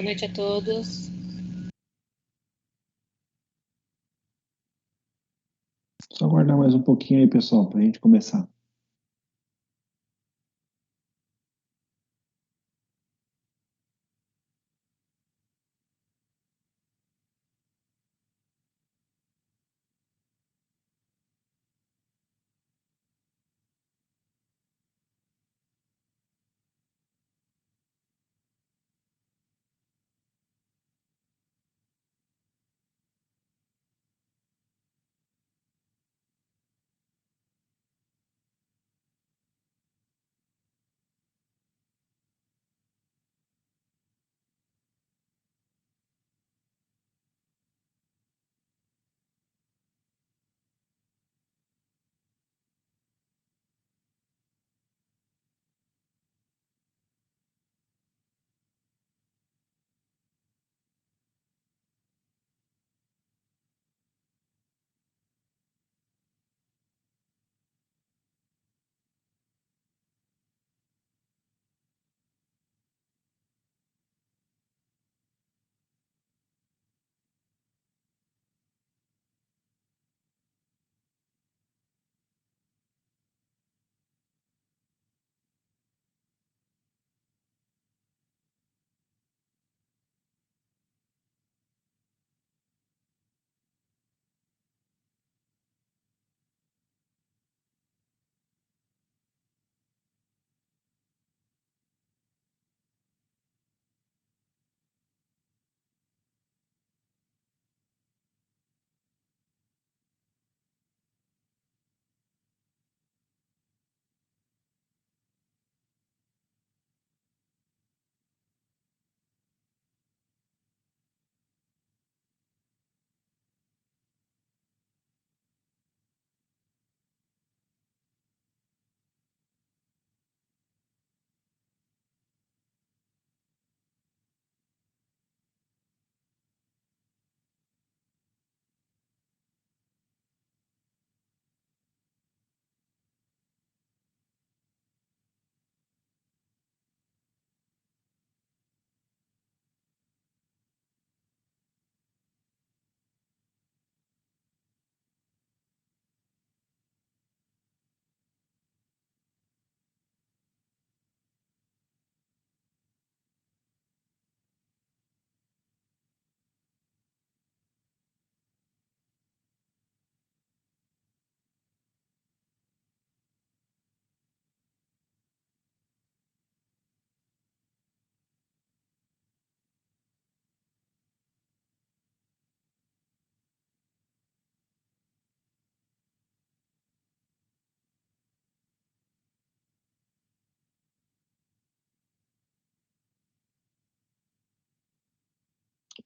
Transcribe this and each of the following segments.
Boa noite a todos. Só aguardar mais um pouquinho aí, pessoal, para a gente começar.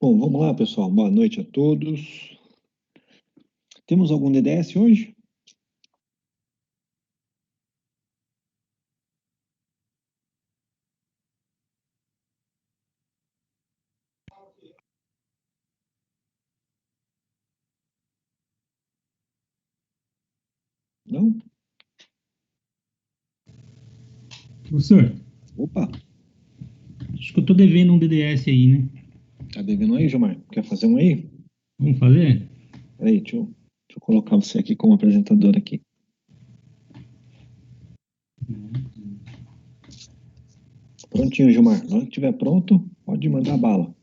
Bom, vamos lá, pessoal. Boa noite a todos. Temos algum DDS hoje? Não? Professor, Opa, acho que eu tô devendo um DDS aí, né? tá devendo aí, Gilmar? Quer fazer um aí? Vamos fazer? Peraí, deixa eu colocar você aqui como apresentador aqui. Prontinho, Gilmar. Na hora que estiver pronto, pode mandar bala.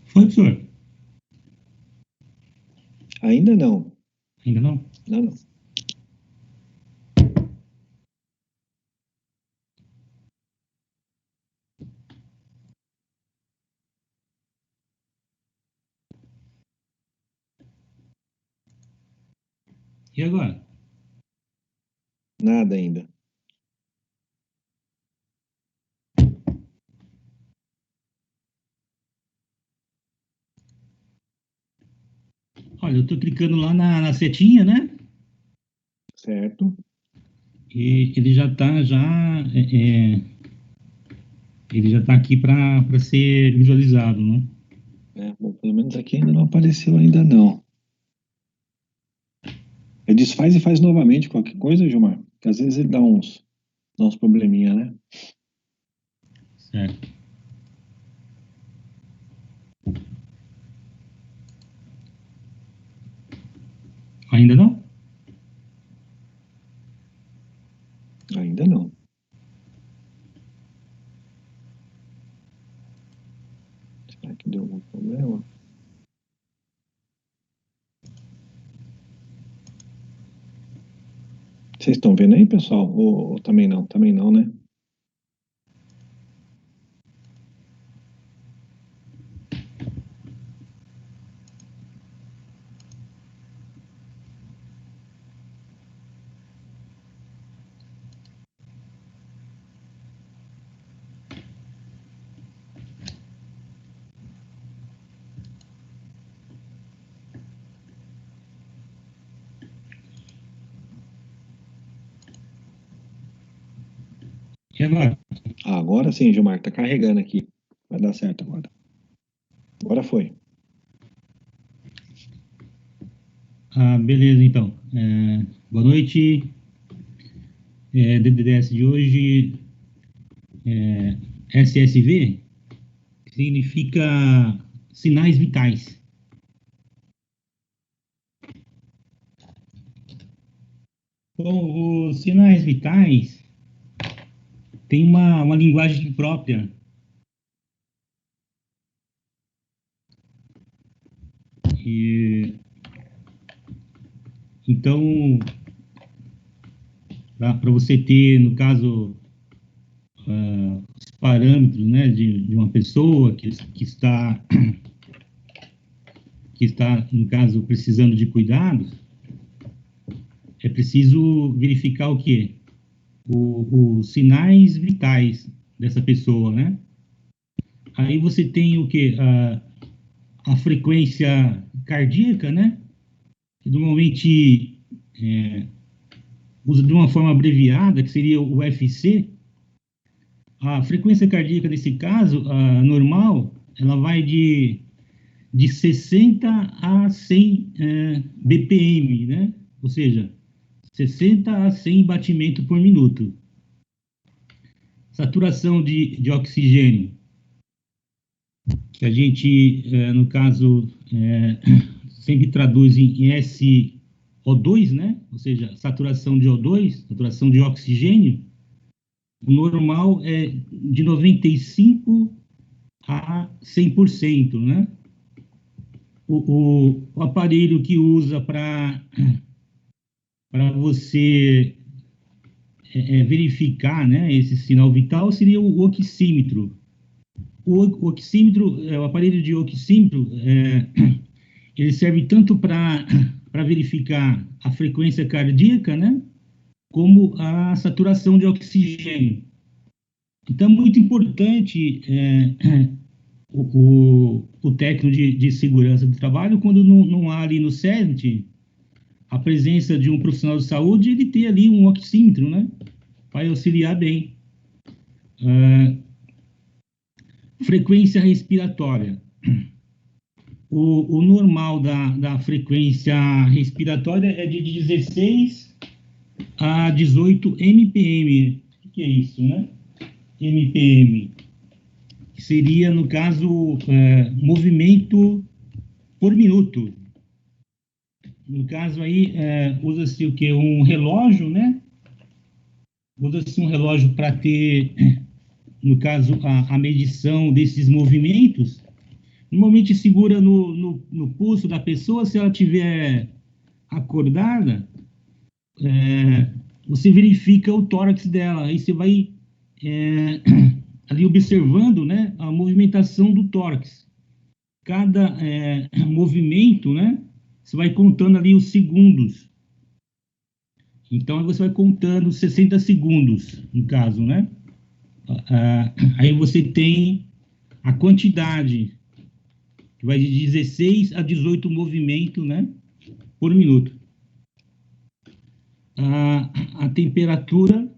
Foi, professor? Ainda não. Ainda não? Não, não. E agora? Nada ainda. Olha, eu estou clicando lá na setinha, né? Certo? E ele já está ele já tá aqui para ser visualizado, né? Bom, pelo menos aqui ainda não apareceu ainda não. Ele desfaz e faz novamente qualquer coisa, Gilmar? Porque às vezes ele dá uns probleminha, né? Certo. Ainda não? Ainda não. Será que deu algum problema? Vocês estão vendo aí, pessoal? Ou também não? Também não, né? E agora? Agora sim, Gilmar, tá carregando aqui. Vai dar certo agora. Agora foi. Beleza, então. Boa noite. DDS de hoje, SSV, que significa sinais vitais. Bom, os sinais vitais têm uma linguagem própria. E, então, para você ter, no caso, os parâmetros, né, de uma pessoa que está, no caso, precisando de cuidados, é preciso verificar o quê? Os sinais vitais dessa pessoa, né? Aí você tem o quê? A frequência cardíaca, né? Que normalmente usa de uma forma abreviada, que seria o UFC. A frequência cardíaca, nesse caso, a normal, ela vai de 60 a 100 BPM, né? Ou seja, 60 a 100 batimento por minuto. Saturação de oxigênio, que a gente, no caso, sempre traduz em SO2, né? Ou seja, saturação de O2, saturação de oxigênio, o normal é de 95 a 100%, né? O aparelho que usa para você verificar, né, esse sinal vital seria o oxímetro. O oxímetro, o aparelho de oxímetro, ele serve tanto para verificar a frequência cardíaca, né, como a saturação de oxigênio. Então, é muito importante o técnico de segurança do trabalho, quando não há ali no CERT a presença de um profissional de saúde, ele ter ali um oxímetro, né, para auxiliar bem. Frequência respiratória. O normal da frequência respiratória é de 16 a 18 MPM. O que é isso, né? MPM. Que seria, no caso, movimento por minuto. No caso aí, usa-se o que? Um relógio, né? Usa-se um relógio para ter, no caso, a medição desses movimentos. Normalmente segura no pulso da pessoa, se ela estiver acordada, você verifica o tórax dela, aí você vai ali observando, né, a movimentação do tórax. Cada movimento, né, você vai contando ali os segundos. Então, você vai contando 60 segundos, no caso, né? Aí você tem a quantidade, que vai de 16 a 18 movimentos, né? por minuto. A temperatura,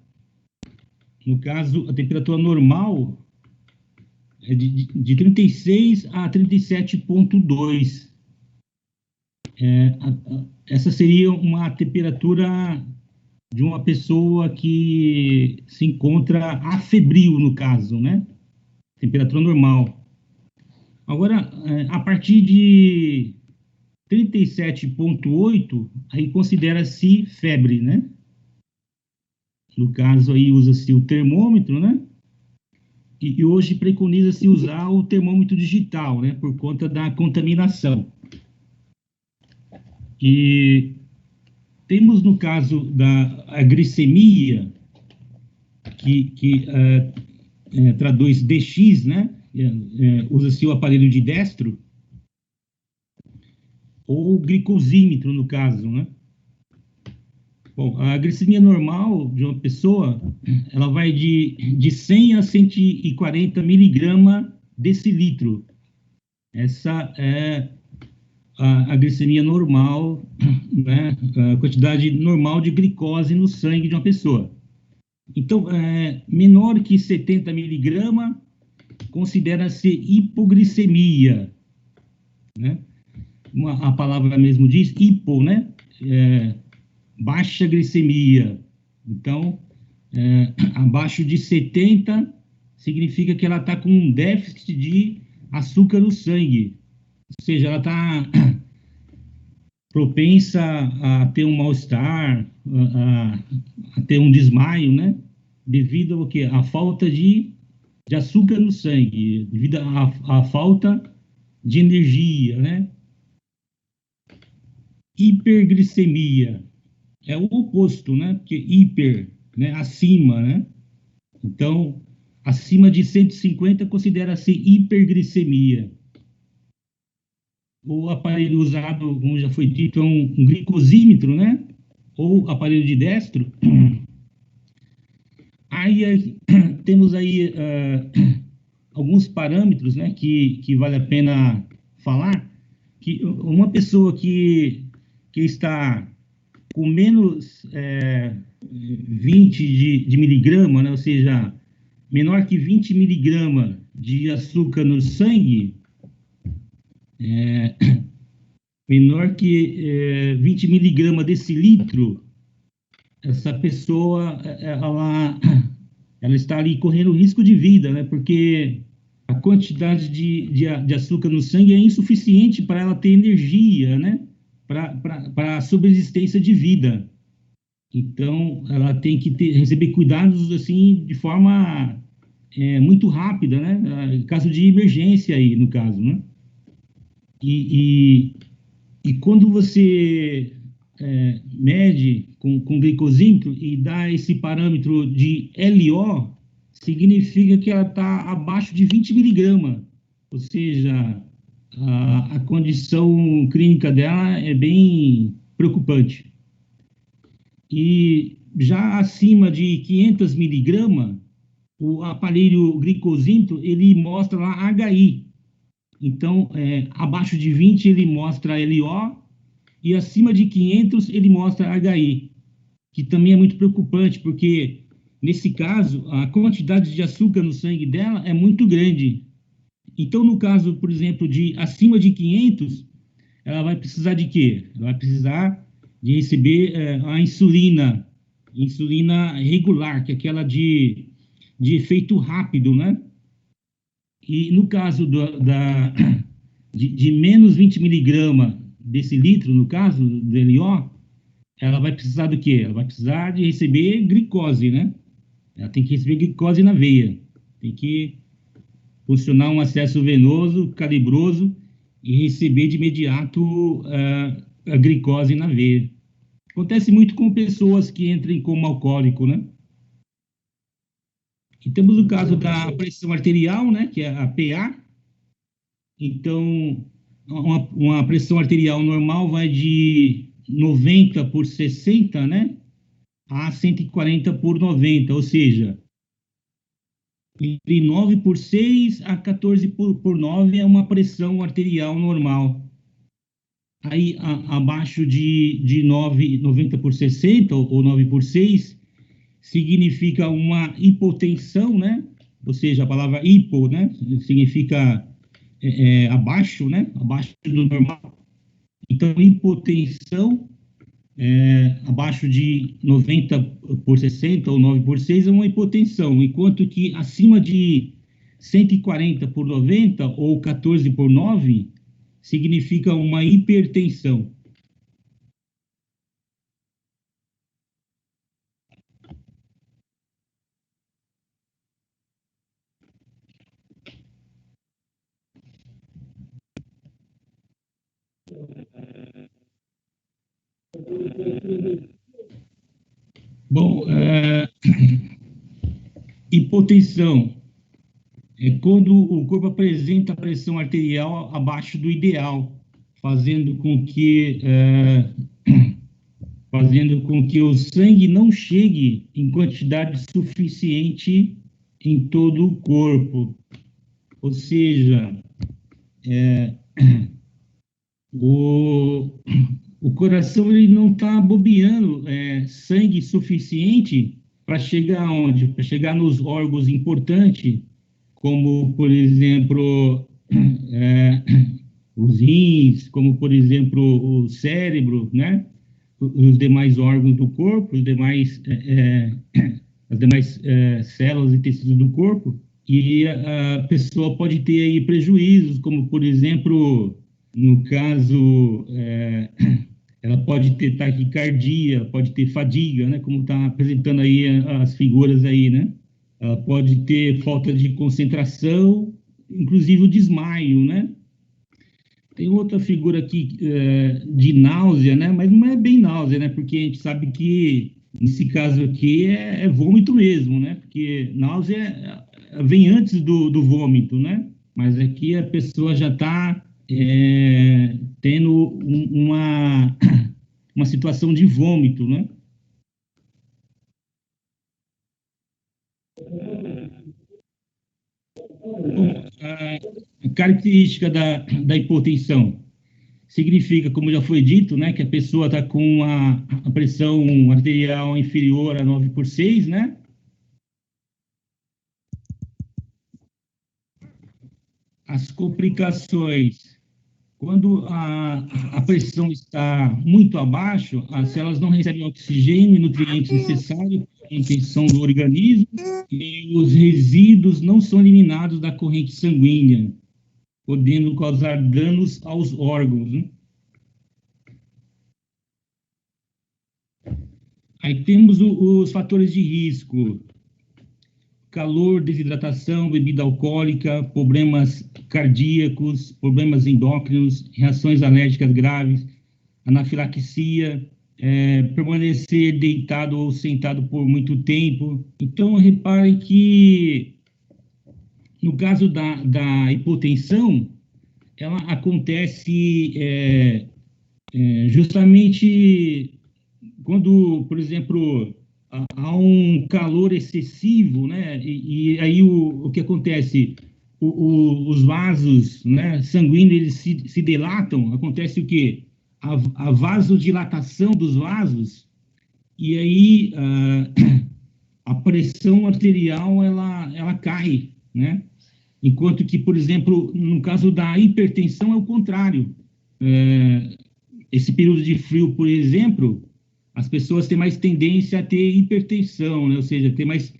no caso, a temperatura normal é de 36 a 37,2. Essa seria uma temperatura de uma pessoa que se encontra afebril, no caso, né? Temperatura normal. Agora, a partir de 37,8, aí considera-se febre, né? No caso, aí usa-se o termômetro, né? E hoje preconiza-se usar o termômetro digital, né? Por conta da contaminação. E temos, no caso da glicemia, que traduz DX, né? Usa-se o aparelho de Destro, ou glicosímetro, no caso, né? Bom, a glicemia normal de uma pessoa, ela vai de 100 a 140 miligrama decilitro. Essa é a glicemia normal, né? A quantidade normal de glicose no sangue de uma pessoa. Então, menor que 70 miligramas, considera-se hipoglicemia, né? A palavra mesmo diz, hipo, né? Baixa glicemia. Então, abaixo de 70 significa que ela está com um déficit de açúcar no sangue. Ou seja, ela está propensa a ter um mal-estar, a ter um desmaio, né? Devido ao quê? À falta de açúcar no sangue, devido à falta de energia, né? Hiperglicemia é o oposto, né? Porque hiper, né? Acima, né? Então, acima de 150 considera-se hiperglicemia. O aparelho usado, como já foi dito, é um glicosímetro, né? Ou aparelho de Destro. Aí temos aí alguns parâmetros, né? Que vale a pena falar. Que uma pessoa que está com menos 20 de miligrama, né? Ou seja, menor que 20 miligramas de açúcar no sangue, menor que 20 miligramas decilitro, essa pessoa, ela está ali correndo risco de vida, né? Porque a quantidade de açúcar no sangue é insuficiente para ela ter energia, né? Para a subsistência de vida. Então, ela tem que receber cuidados, assim, de forma muito rápida, né? Em caso de emergência aí, no caso, né? E quando você mede com glicosímetro e dá esse parâmetro de LO, significa que ela está abaixo de 20 miligramas. Ou seja, a condição clínica dela é bem preocupante. E já acima de 500 miligramas, o aparelho glicosímetro, ele mostra lá HI. Então, abaixo de 20 ele mostra LO e acima de 500 ele mostra HI, que também é muito preocupante, porque nesse caso, a quantidade de açúcar no sangue dela é muito grande. Então, no caso, por exemplo, de acima de 500, ela vai precisar de quê? Ela vai precisar de receber a insulina regular, que é aquela de efeito rápido, né? E no caso de menos 20 miligramas desse litro, no caso do LO, ela vai precisar do quê? Ela vai precisar de receber glicose, né? Ela tem que receber glicose na veia. Tem que funcionar um acesso venoso, calibroso, e receber de imediato a glicose na veia. Acontece muito com pessoas que entram em coma alcoólico, né? E temos o caso da pressão arterial, né? Que é a PA. Então, uma pressão arterial normal vai de 90 por 60, né? A 140 por 90, ou seja, de 9 por 6 a 14 por 9 é uma pressão arterial normal. aí abaixo de 90 por 60 ou 9 por 6 significa uma hipotensão, né? Ou seja, a palavra hipo, né? Significa abaixo, né? Abaixo do normal. Então, hipotensão abaixo de 90 por 60 ou 9 por 6 é uma hipotensão, enquanto que acima de 140 por 90 ou 14 por 9 significa uma hipertensão. Bom, hipotensão é quando o corpo apresenta pressão arterial abaixo do ideal, fazendo com que o sangue não chegue em quantidade suficiente em todo o corpo. Ou seja, o, o coração ele não está bobeando sangue suficiente para chegar aonde? Para chegar nos órgãos importantes, como, por exemplo, é, os rins, como, por exemplo, o cérebro, né? Os demais órgãos do corpo, as demais células e tecidos do corpo, e a pessoa pode ter aí prejuízos, como, por exemplo, no caso, ela pode ter taquicardia, pode ter fadiga, né? Como está apresentando aí as figuras aí, né? Ela pode ter falta de concentração, inclusive o desmaio, né? Tem outra figura aqui de náusea, né? Mas não é bem náusea, né? Porque a gente sabe que nesse caso aqui é vômito mesmo, né? Porque náusea vem antes do vômito, né? Mas aqui a pessoa já está tendo uma situação de vômito, né? Bom, a característica da hipotensão significa, como já foi dito, né, que a pessoa está com a pressão arterial inferior a 9 por 6, né? As complicações, quando a pressão está muito abaixo, as células não recebem oxigênio e nutrientes necessários para a manutenção do organismo e os resíduos não são eliminados da corrente sanguínea, podendo causar danos aos órgãos, né? Aí temos os fatores de risco: calor, desidratação, bebida alcoólica, problemas cardíacos, problemas endócrinos, reações alérgicas graves, anafilaxia, permanecer deitado ou sentado por muito tempo. Então, repare que no caso da hipotensão, ela acontece justamente quando, por exemplo, há um calor excessivo, né? E aí o que acontece? Os vasos, né, sanguíneos eles se dilatam, acontece o quê? A vasodilatação dos vasos, e aí a pressão arterial ela cai, né? Enquanto que, por exemplo, no caso da hipertensão é o contrário. Esse período de frio, por exemplo, as pessoas têm mais tendência a ter hipertensão, né? Ou seja, ter mais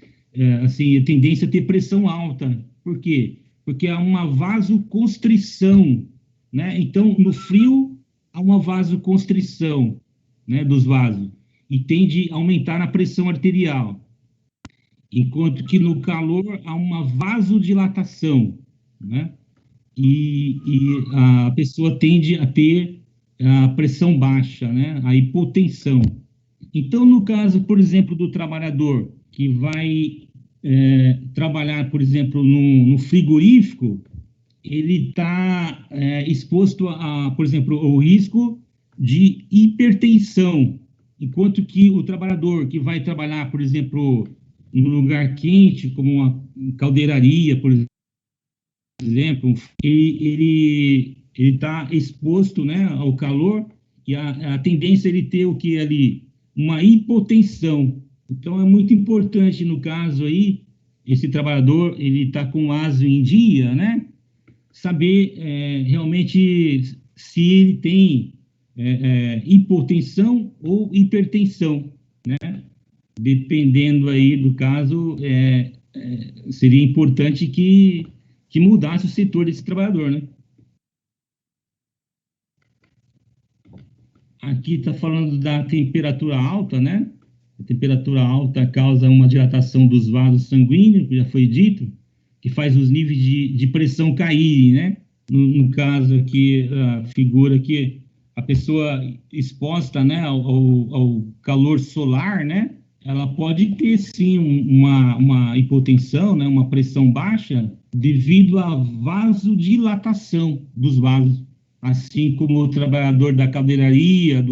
assim, tendência a ter pressão alta. Por quê? Porque há uma vasoconstrição, né? Então, no frio, há uma vasoconstrição, né, dos vasos e tende a aumentar a pressão arterial, enquanto que no calor há uma vasodilatação, né? E a pessoa tende a ter a pressão baixa, né? A hipotensão. Então, no caso, por exemplo, do trabalhador que vai trabalhar, por exemplo, no frigorífico, ele está exposto por exemplo, ao risco de hipertensão, enquanto que o trabalhador que vai trabalhar, por exemplo, num lugar quente, como uma caldeiraria, por exemplo, ele ele está exposto, né, ao calor, e a tendência é ele ter o que ali? Uma hipotensão. Então, é muito importante, no caso aí, esse trabalhador, ele está com o ASO em dia, né, saber realmente se ele tem hipotensão ou hipertensão, né? Dependendo aí do caso, seria importante que mudasse o setor desse trabalhador, né? Aqui está falando da temperatura alta, né? A temperatura alta causa uma dilatação dos vasos sanguíneos, que já foi dito, que faz os níveis de pressão caírem, né? No caso aqui, a figura aqui, a pessoa exposta, né, ao calor solar, né? Ela pode ter, sim, uma hipotensão, né? Uma pressão baixa, devido à vasodilatação dos vasos, assim como o trabalhador da cabeleireira,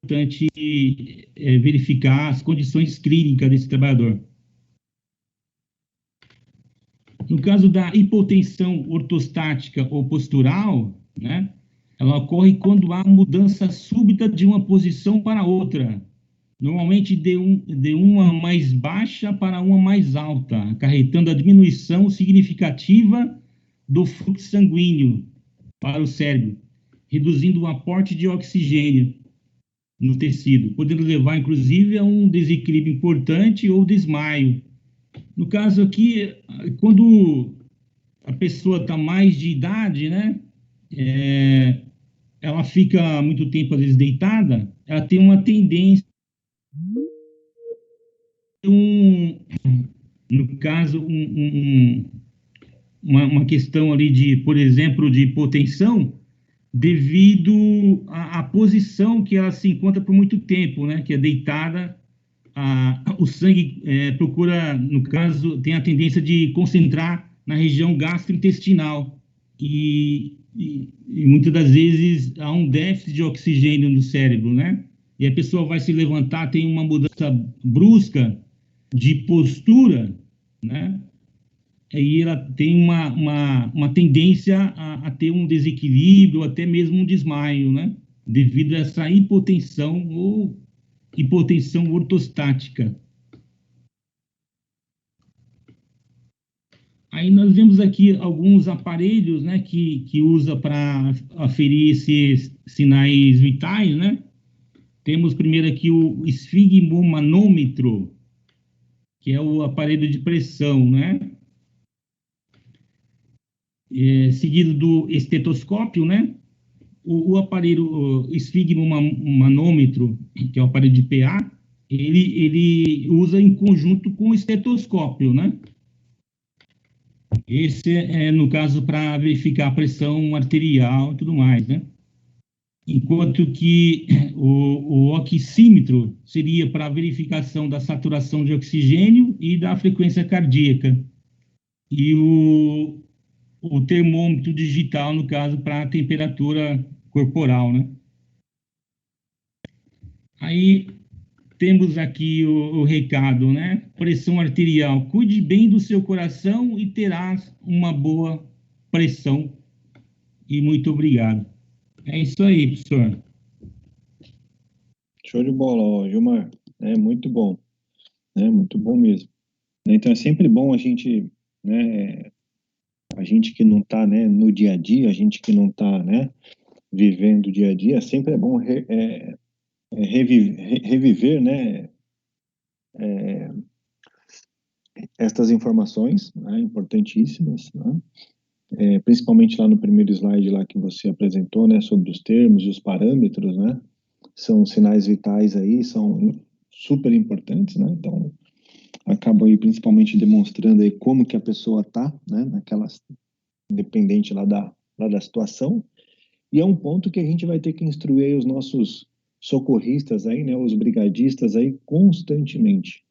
importante verificar as condições clínicas desse trabalhador. No caso da hipotensão ortostática ou postural, né, ela ocorre quando há mudança súbita de uma posição para outra, normalmente de uma mais baixa para uma mais alta, acarretando a diminuição significativa do fluxo sanguíneo para o cérebro, reduzindo o aporte de oxigênio no tecido, podendo levar, inclusive, a um desequilíbrio importante ou desmaio. No caso aqui, quando a pessoa está mais de idade, né, é, ela fica muito tempo, às vezes, deitada, ela tem uma tendência, no caso, uma questão ali de, por exemplo, de hipotensão, devido à posição que ela se encontra por muito tempo, né, que é deitada, o sangue procura, no caso, tem a tendência de concentrar na região gastrointestinal e muitas das vezes há um déficit de oxigênio no cérebro, né? E a pessoa vai se levantar, tem uma mudança brusca de postura, né? Aí ela tem uma tendência a ter um desequilíbrio, até mesmo um desmaio, né? Devido a essa hipotensão ou hipotensão ortostática. Aí nós vemos aqui alguns aparelhos, né, que usa para aferir esses sinais vitais, né? Temos primeiro aqui o esfigmomanômetro, que é o aparelho de pressão, né? Seguido do estetoscópio, né? O aparelho esfigmomanômetro, que é o aparelho de PA, ele usa em conjunto com o estetoscópio, né? Esse é, no caso, para verificar a pressão arterial e tudo mais, né? Enquanto que o oxímetro seria para verificação da saturação de oxigênio e da frequência cardíaca. E o termômetro digital, no caso, para a temperatura corporal, né? Aí temos aqui o recado, né? Pressão arterial. Cuide bem do seu coração e terás uma boa pressão. E muito obrigado. É isso aí, professor. Show de bola, ó, Gilmar. É muito bom, né? Muito bom mesmo. Então é sempre bom a gente, né? A gente que não está, né, no dia a dia, a gente que não está, né, vivendo o dia a dia, sempre é bom reviver, né, estas informações, né, importantíssimas, né, principalmente lá no primeiro slide lá que você apresentou, né, sobre os termos e os parâmetros, né, são sinais vitais aí, são super importantes, né, então acabam aí principalmente demonstrando aí como que a pessoa tá, né, naquelas, independente lá da situação, e é um ponto que a gente vai ter que instruir aí os nossos socorristas aí, né, os brigadistas aí constantemente,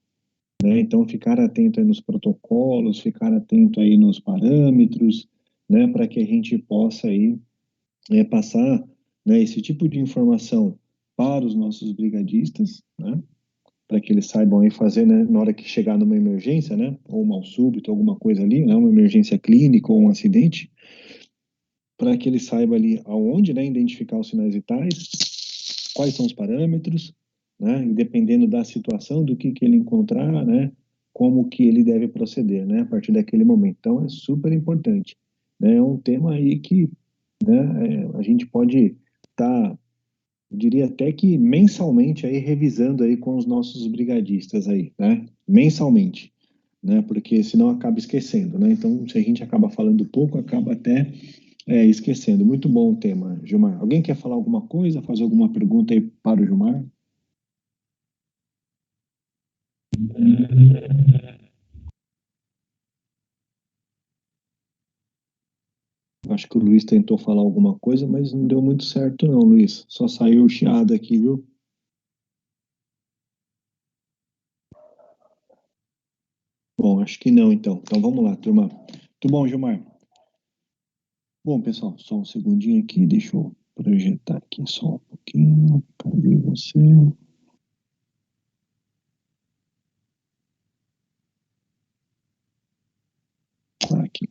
né? Então ficar atento aí nos protocolos, ficar atento aí nos parâmetros, né, para que a gente possa aí passar, né, esse tipo de informação para os nossos brigadistas, né, para que eles saibam aí fazer, né, na hora que chegar numa emergência, né, ou um mal súbito, alguma coisa ali, né, uma emergência clínica ou um acidente, para que ele saiba ali aonde, né, identificar os sinais vitais, quais são os parâmetros, né, e dependendo da situação, do que ele encontrar, né, como que ele deve proceder, né, a partir daquele momento. Então, é super importante, né, é um tema aí que, né, a gente pode estar, eu diria até que mensalmente aí revisando aí com os nossos brigadistas aí, né, mensalmente, né, porque senão acaba esquecendo, né, então se a gente acaba falando pouco, acaba até esquecendo. Muito bom o tema, Gilmar. Alguém quer falar alguma coisa, fazer alguma pergunta aí para o Gilmar? Acho que o Luiz tentou falar alguma coisa, mas não deu muito certo não, Luiz. Só saiu o chiado aqui, viu? Bom, acho que não, então. Então vamos lá, turma. Muito bom, Gilmar. Bom, pessoal, só um segundinho aqui, deixa eu projetar aqui só um pouquinho. Cadê você? Aqui.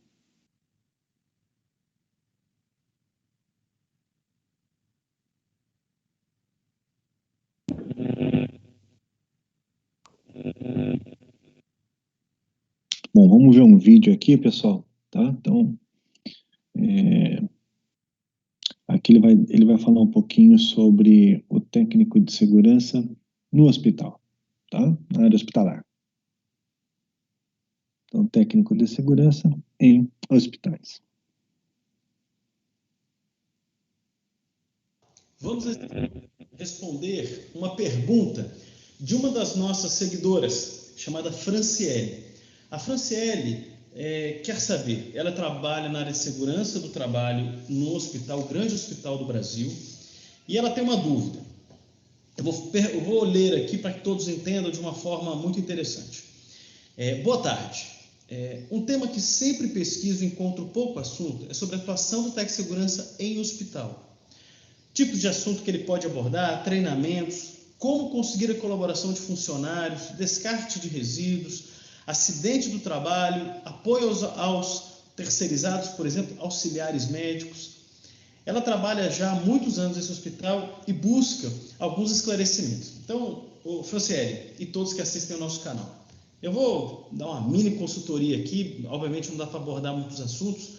Bom, vamos ver um vídeo aqui, pessoal, tá? Então, aqui ele vai falar um pouquinho sobre o técnico de segurança no hospital, tá? Na área hospitalar. Então, técnico de segurança em hospitais. Vamos responder uma pergunta de uma das nossas seguidoras, chamada Franciele. A Franciele quer saber, ela trabalha na área de segurança do trabalho no hospital, o grande hospital do Brasil, e ela tem uma dúvida. Eu vou ler aqui para que todos entendam de uma forma muito interessante. Boa tarde. Um tema que sempre pesquiso e encontro pouco assunto é sobre a atuação do técnico de segurança em hospital. Tipos de assunto que ele pode abordar, treinamentos, como conseguir a colaboração de funcionários, descarte de resíduos, acidente do trabalho, apoio aos terceirizados, por exemplo, auxiliares médicos. Ela trabalha já há muitos anos nesse hospital e busca alguns esclarecimentos. Então, Franciele e todos que assistem ao nosso canal, eu vou dar uma mini consultoria aqui, obviamente não dá para abordar muitos assuntos,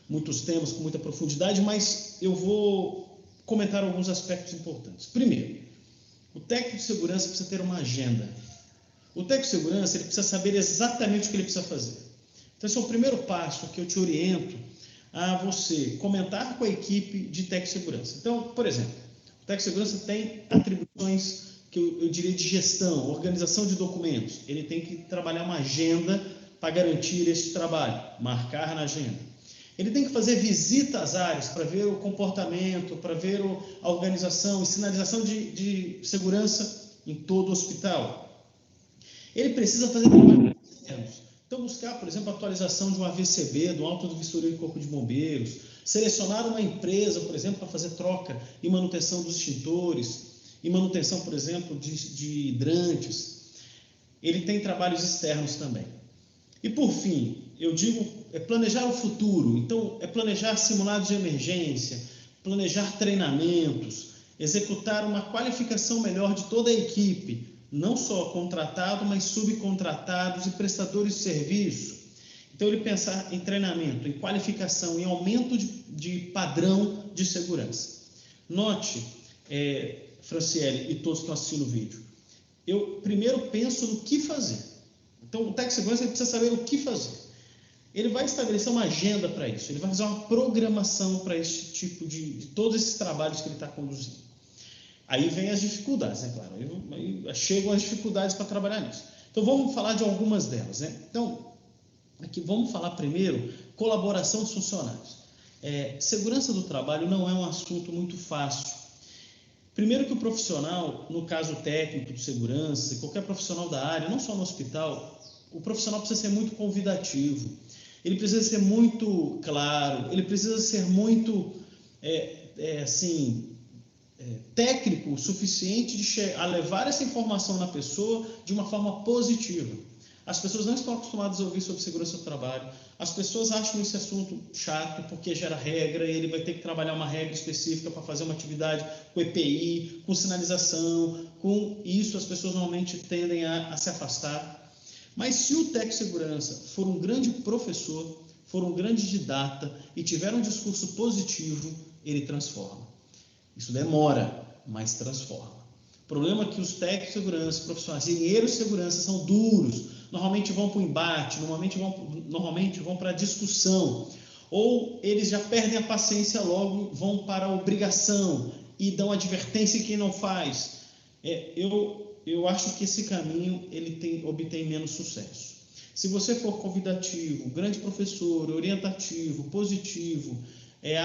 muitos temas com muita profundidade, mas eu vou comentar alguns aspectos importantes. Primeiro, o técnico de segurança precisa ter uma agenda. O técnico de segurança ele precisa saber exatamente o que ele precisa fazer. Então, esse é o primeiro passo que eu te oriento a você comentar com a equipe de técnico de segurança. Então, por exemplo, o técnico de segurança tem atribuições que eu diria de gestão, organização de documentos. Ele tem que trabalhar uma agenda para garantir esse trabalho, marcar na agenda. Ele tem que fazer visita às áreas para ver o comportamento, para ver a organização e sinalização de segurança em todo o hospital. Ele precisa fazer trabalhos externos. Então, buscar, por exemplo, a atualização de um AVCB, do Auto do Vistoria do Corpo de Bombeiros, selecionar uma empresa, por exemplo, para fazer troca e manutenção dos extintores, e manutenção, por exemplo, de hidrantes. Ele tem trabalhos externos também. E, por fim, eu digo, planejar o futuro. Então, planejar simulados de emergência, planejar treinamentos, executar uma qualificação melhor de toda a equipe, não só contratado, mas subcontratados e prestadores de serviço. Então, ele pensar em treinamento, em qualificação, em aumento de padrão de segurança. Note, Franciele e todos que estão assistindo o vídeo, eu primeiro penso no que fazer. Então, o técnico de segurança ele precisa saber o que fazer. Ele vai estabelecer uma agenda para isso, ele vai fazer uma programação para esse tipo de todos esses trabalhos que ele está conduzindo. Aí vem as dificuldades, né, claro? Aí chegam as dificuldades para trabalhar nisso. Então, vamos falar de algumas delas, né? Então, aqui vamos falar primeiro colaboração dos funcionários. Segurança do trabalho não é um assunto muito fácil. Primeiro que o profissional, no caso técnico de segurança, qualquer profissional da área, não só no hospital, o profissional precisa ser muito convidativo. ele precisa ser muito claro, ele precisa ser muito técnico o suficiente a levar essa informação na pessoa de uma forma positiva. As pessoas não estão acostumadas a ouvir sobre segurança do trabalho. As pessoas acham esse assunto chato porque gera regra e ele vai ter que trabalhar uma regra específica para fazer uma atividade com EPI, com sinalização, com isso as pessoas normalmente tendem a se afastar. Mas se o técnico de segurança for um grande professor, for um grande didata e tiver um discurso positivo, ele transforma. Isso demora, mas transforma. O problema é que os técnicos de segurança, profissionais, engenheiros de segurança são duros, normalmente vão para o embate, normalmente vão para a discussão, ou eles já perdem a paciência logo, vão para a obrigação e dão advertência em quem não faz. Eu acho que esse caminho ele obtém menos sucesso. Se você for convidativo, grande professor, orientativo, positivo,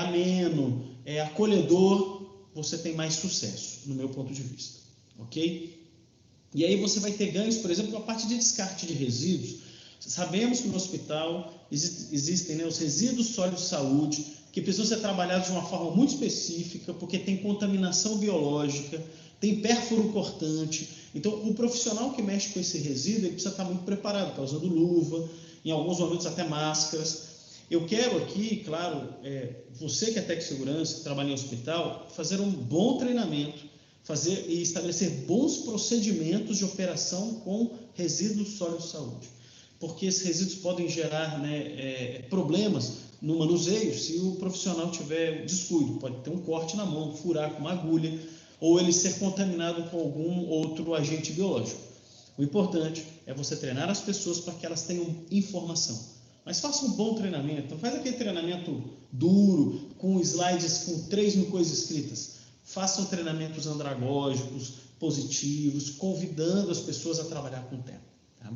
ameno, acolhedor, você tem mais sucesso, no meu ponto de vista, ok? E aí você vai ter ganhos, por exemplo, com a parte de descarte de resíduos. Sabemos que no hospital existem os resíduos sólidos de saúde, que precisam ser trabalhados de uma forma muito específica, porque tem contaminação biológica, tem pérfuro cortante. Então, o profissional que mexe com esse resíduo, ele precisa estar muito preparado, está usando luva, em alguns momentos até máscaras. Eu quero aqui, claro, você que é técnico de segurança, que trabalha em hospital, fazer um bom treinamento, fazer e estabelecer bons procedimentos de operação com resíduos sólidos de saúde, porque esses resíduos podem gerar problemas no manuseio se o profissional tiver descuido, pode ter um corte na mão, furar com uma agulha, ou ele ser contaminado com algum outro agente biológico. O importante é você treinar as pessoas para que elas tenham informação. Mas faça um bom treinamento, não faz aquele treinamento duro, com slides com 3.000 coisas escritas. Façam treinamentos andragógicos, positivos, convidando as pessoas a trabalhar com o tema. Tá?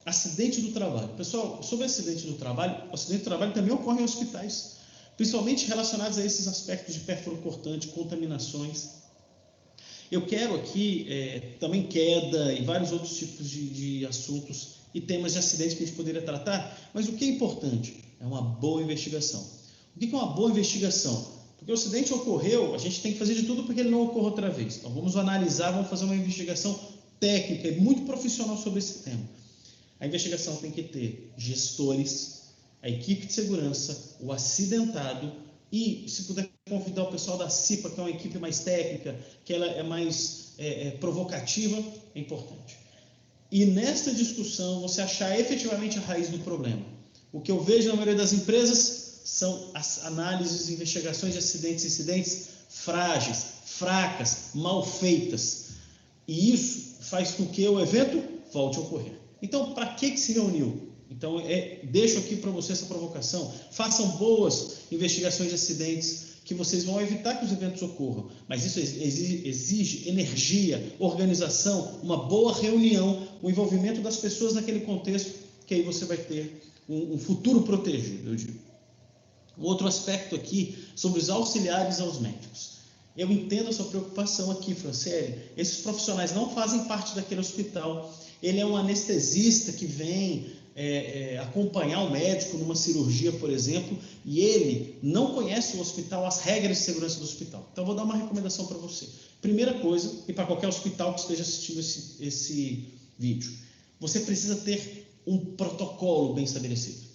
Acidente do trabalho. Pessoal, sobre acidente do trabalho, o acidente do trabalho também ocorre em hospitais, principalmente relacionados a esses aspectos de pérfuro cortante, contaminações. Eu quero aqui também queda e vários outros tipos de assuntos e temas de acidente que a gente poderia tratar, mas o que é importante é uma boa investigação. O que é uma boa investigação? Porque o acidente ocorreu, a gente tem que fazer de tudo para que ele não ocorra outra vez. Então vamos analisar, vamos fazer uma investigação técnica e muito profissional sobre esse tema. A investigação tem que ter gestores, a equipe de segurança, o acidentado e, se puder convidar o pessoal da CIPA, que é uma equipe mais técnica, que ela é mais provocativa, é importante. E nesta discussão, você achar efetivamente a raiz do problema. O que eu vejo na maioria das empresas são as análises e investigações de acidentes e incidentes frágeis, fracas, mal feitas. E isso faz com que o evento volte a ocorrer. Então, para que se reuniu? Então, deixo aqui para você essa provocação. Façam boas investigações de acidentes, que vocês vão evitar que os eventos ocorram. Mas isso exige energia, organização, uma boa reunião, o envolvimento das pessoas naquele contexto, que aí você vai ter um futuro protegido, eu digo. Outro aspecto aqui, sobre os auxiliares aos médicos. Eu entendo a sua preocupação aqui, Franciele. Esses profissionais não fazem parte daquele hospital. Ele é um anestesista que vem acompanhar o médico numa cirurgia, por exemplo, e ele não conhece o hospital, as regras de segurança do hospital. Então, eu vou dar uma recomendação para você. Primeira coisa, e para qualquer hospital que esteja assistindo esse vídeo, você precisa ter um protocolo bem estabelecido.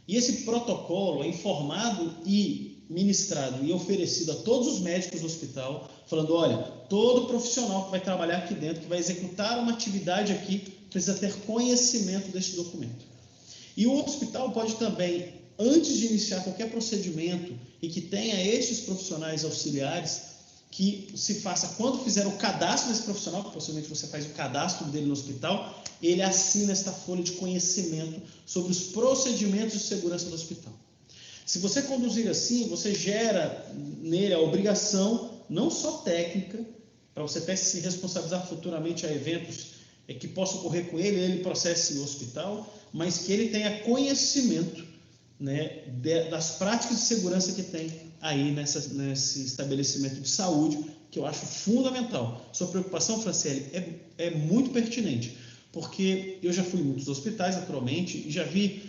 E esse protocolo é informado e ministrado e oferecido a todos os médicos do hospital, falando, olha, todo profissional que vai trabalhar aqui dentro, que vai executar uma atividade aqui, precisa ter conhecimento deste documento. E o hospital pode também, antes de iniciar qualquer procedimento e que tenha estes profissionais auxiliares, que se faça, quando fizer o cadastro desse profissional, que possivelmente você faz o cadastro dele no hospital, ele assina esta folha de conhecimento sobre os procedimentos de segurança do hospital. Se você conduzir assim, você gera nele a obrigação, não só técnica, para você até se responsabilizar futuramente a eventos que possam ocorrer com ele processe no hospital, mas que ele tenha conhecimento, né, das práticas de segurança que tem aí nesse estabelecimento de saúde, que eu acho fundamental. Sua preocupação, Franciele, é muito pertinente, porque eu já fui em muitos hospitais, naturalmente, e já vi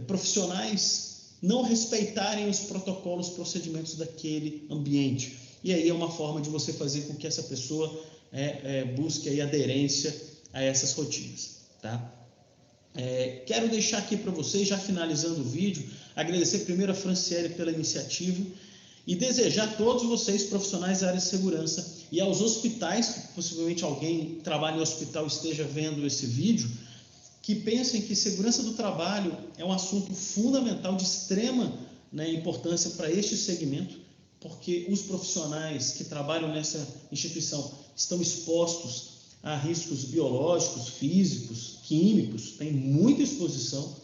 profissionais não respeitarem os protocolos, procedimentos daquele ambiente. E aí é uma forma de você fazer com que essa pessoa busque aí aderência a essas rotinas, tá? Quero deixar aqui para vocês, já finalizando o vídeo, agradecer primeiro a Franciele pela iniciativa e desejar a todos vocês, profissionais da área de segurança, e aos hospitais, que possivelmente alguém que trabalha em hospital esteja vendo esse vídeo, que pensem que segurança do trabalho é um assunto fundamental, de extrema, né, importância para este segmento, porque os profissionais que trabalham nessa instituição estão expostos a riscos biológicos, físicos, químicos, tem muita exposição,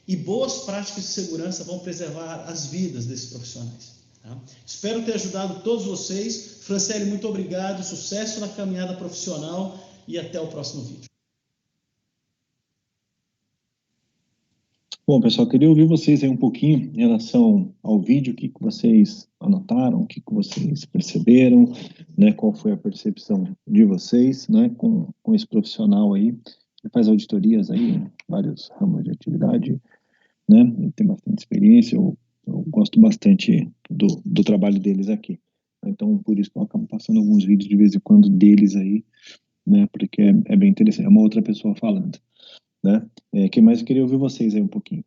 e boas práticas de segurança vão preservar as vidas desses profissionais. Tá? Espero ter ajudado todos vocês. Franciele, muito obrigado, sucesso na caminhada profissional e até o próximo vídeo. Bom, pessoal, queria ouvir vocês aí um pouquinho em relação ao vídeo, o que vocês anotaram, o que vocês perceberam, né, qual foi a percepção de vocês, né, com esse profissional aí, que faz auditorias aí em vários ramos de atividade, né, ele tem bastante experiência, eu gosto bastante do trabalho deles aqui. Então, por isso que eu acabo passando alguns vídeos de vez em quando deles aí, né, porque é bem interessante, é uma outra pessoa falando, né. Que mais eu queria ouvir vocês aí um pouquinho.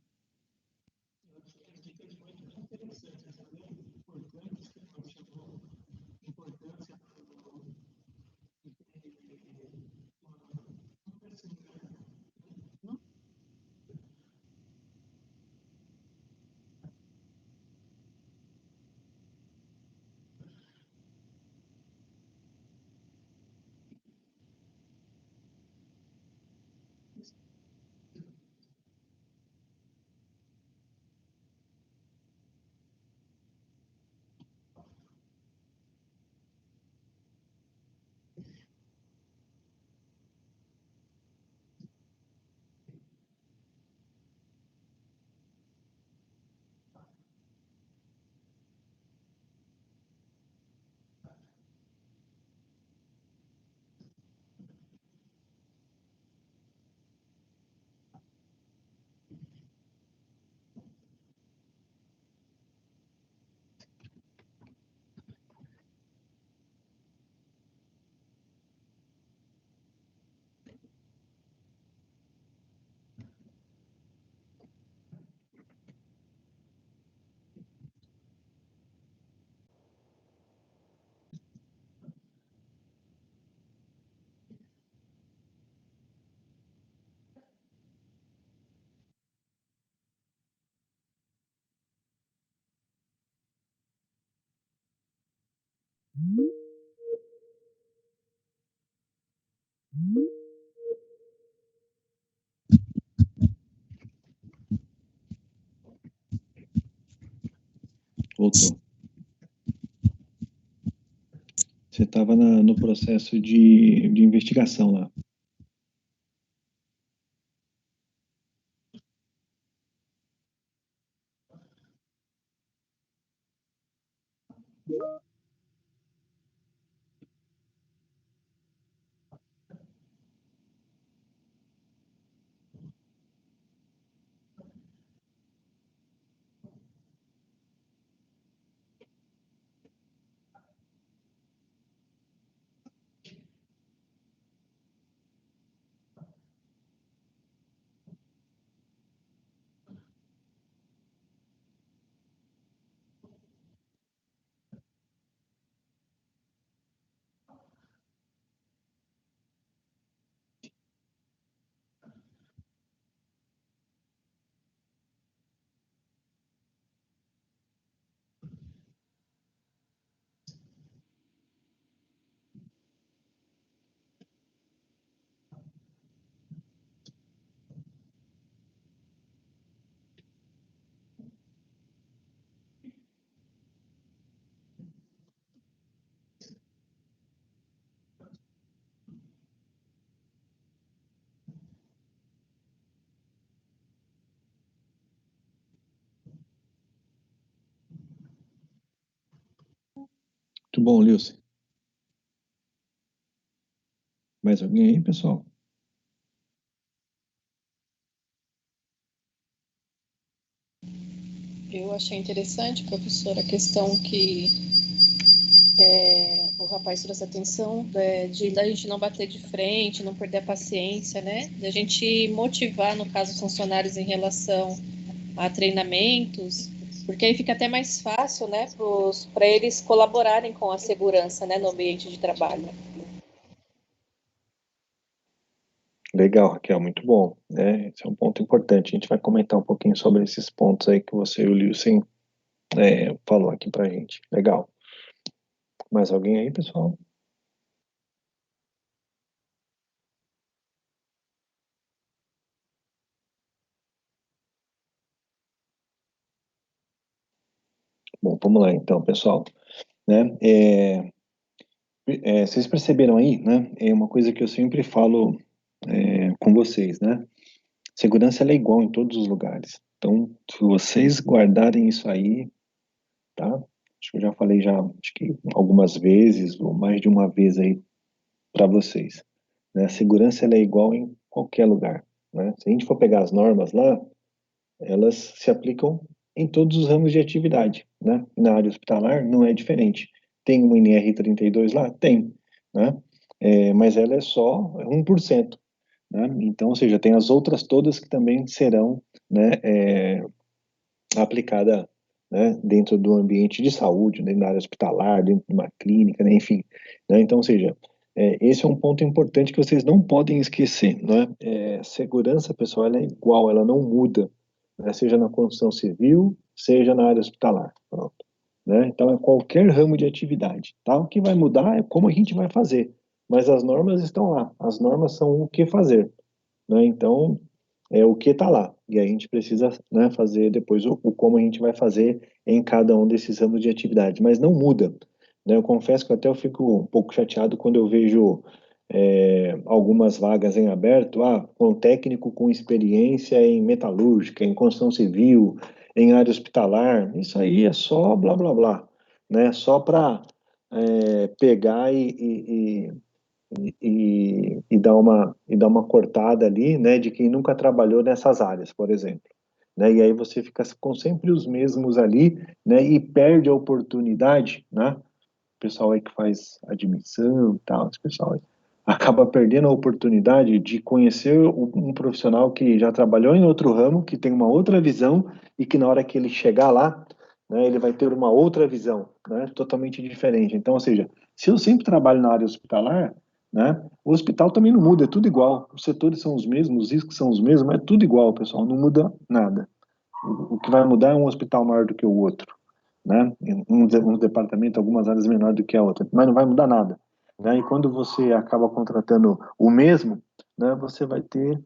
Voltou. Você estava no processo de investigação lá. Muito bom, Lilce. Mais alguém aí, pessoal? eu achei interessante, professor, a questão que o rapaz trouxe atenção de da gente não bater de frente, não perder a paciência, né? Da gente motivar, no caso, os funcionários em relação a treinamentos, porque aí fica até mais fácil, né, para eles colaborarem com a segurança, né, no ambiente de trabalho. Legal, Raquel, muito bom, né? Esse é um ponto importante. A gente vai comentar um pouquinho sobre esses pontos aí que você e o Lilson falou aqui pra gente. Legal. Mais alguém aí, pessoal? Bom, vamos lá então, pessoal. Né? Vocês perceberam aí, né? É uma coisa que eu sempre falo com vocês, né? Segurança ela é igual em todos os lugares. Então, se vocês guardarem isso aí, tá? Acho que eu já falei acho que algumas vezes, ou mais de uma vez aí para vocês. Né? A segurança ela é igual em qualquer lugar. Né? Se a gente for pegar as normas lá, elas se aplicam em todos os ramos de atividade. Né? Na área hospitalar não é diferente. Tem uma NR32 lá? Tem. Né? Mas ela é só 1%. Né? Então, ou seja, tem as outras todas que também serão, né, aplicada, né, dentro do ambiente de saúde, né, na área hospitalar, dentro de uma clínica, né, enfim. Né, então, ou seja, esse é um ponto importante que vocês não podem esquecer. Né? Segurança, pessoal, ela é igual, ela não muda, né, seja na construção civil, seja na área hospitalar. Pronto. Né? Então, é qualquer ramo de atividade. Tá? O que vai mudar é como a gente vai fazer, mas as normas estão lá. As normas são o que fazer. Né? Então, é o que está lá. E aí a gente precisa, né, fazer depois o como a gente vai fazer em cada um desses ramos de atividade. Mas não muda. Né? Eu confesso que até eu fico um pouco chateado quando eu vejo algumas vagas em aberto, com técnico com experiência em metalúrgica, em construção civil, em área hospitalar. Isso aí é só blá blá blá. Né? Só para pegar e dar uma cortada ali, né, de quem nunca trabalhou nessas áreas, por exemplo. Né, e aí você fica com sempre os mesmos ali, né, e perde a oportunidade, né, o pessoal aí que faz admissão e tal, esse pessoal aí, acaba perdendo a oportunidade de conhecer um profissional que já trabalhou em outro ramo, que tem uma outra visão e que na hora que ele chegar lá, né, ele vai ter uma outra visão, né, totalmente diferente. Então, ou seja, se eu sempre trabalho na área hospitalar, né, o hospital também não muda, é tudo igual. Os setores são os mesmos, os riscos são os mesmos, é tudo igual, pessoal, não muda nada. O que vai mudar é um hospital maior do que o outro, né? Um departamento, algumas áreas menor do que a outra, mas não vai mudar nada, né? E quando você acaba contratando o mesmo, né, você vai ter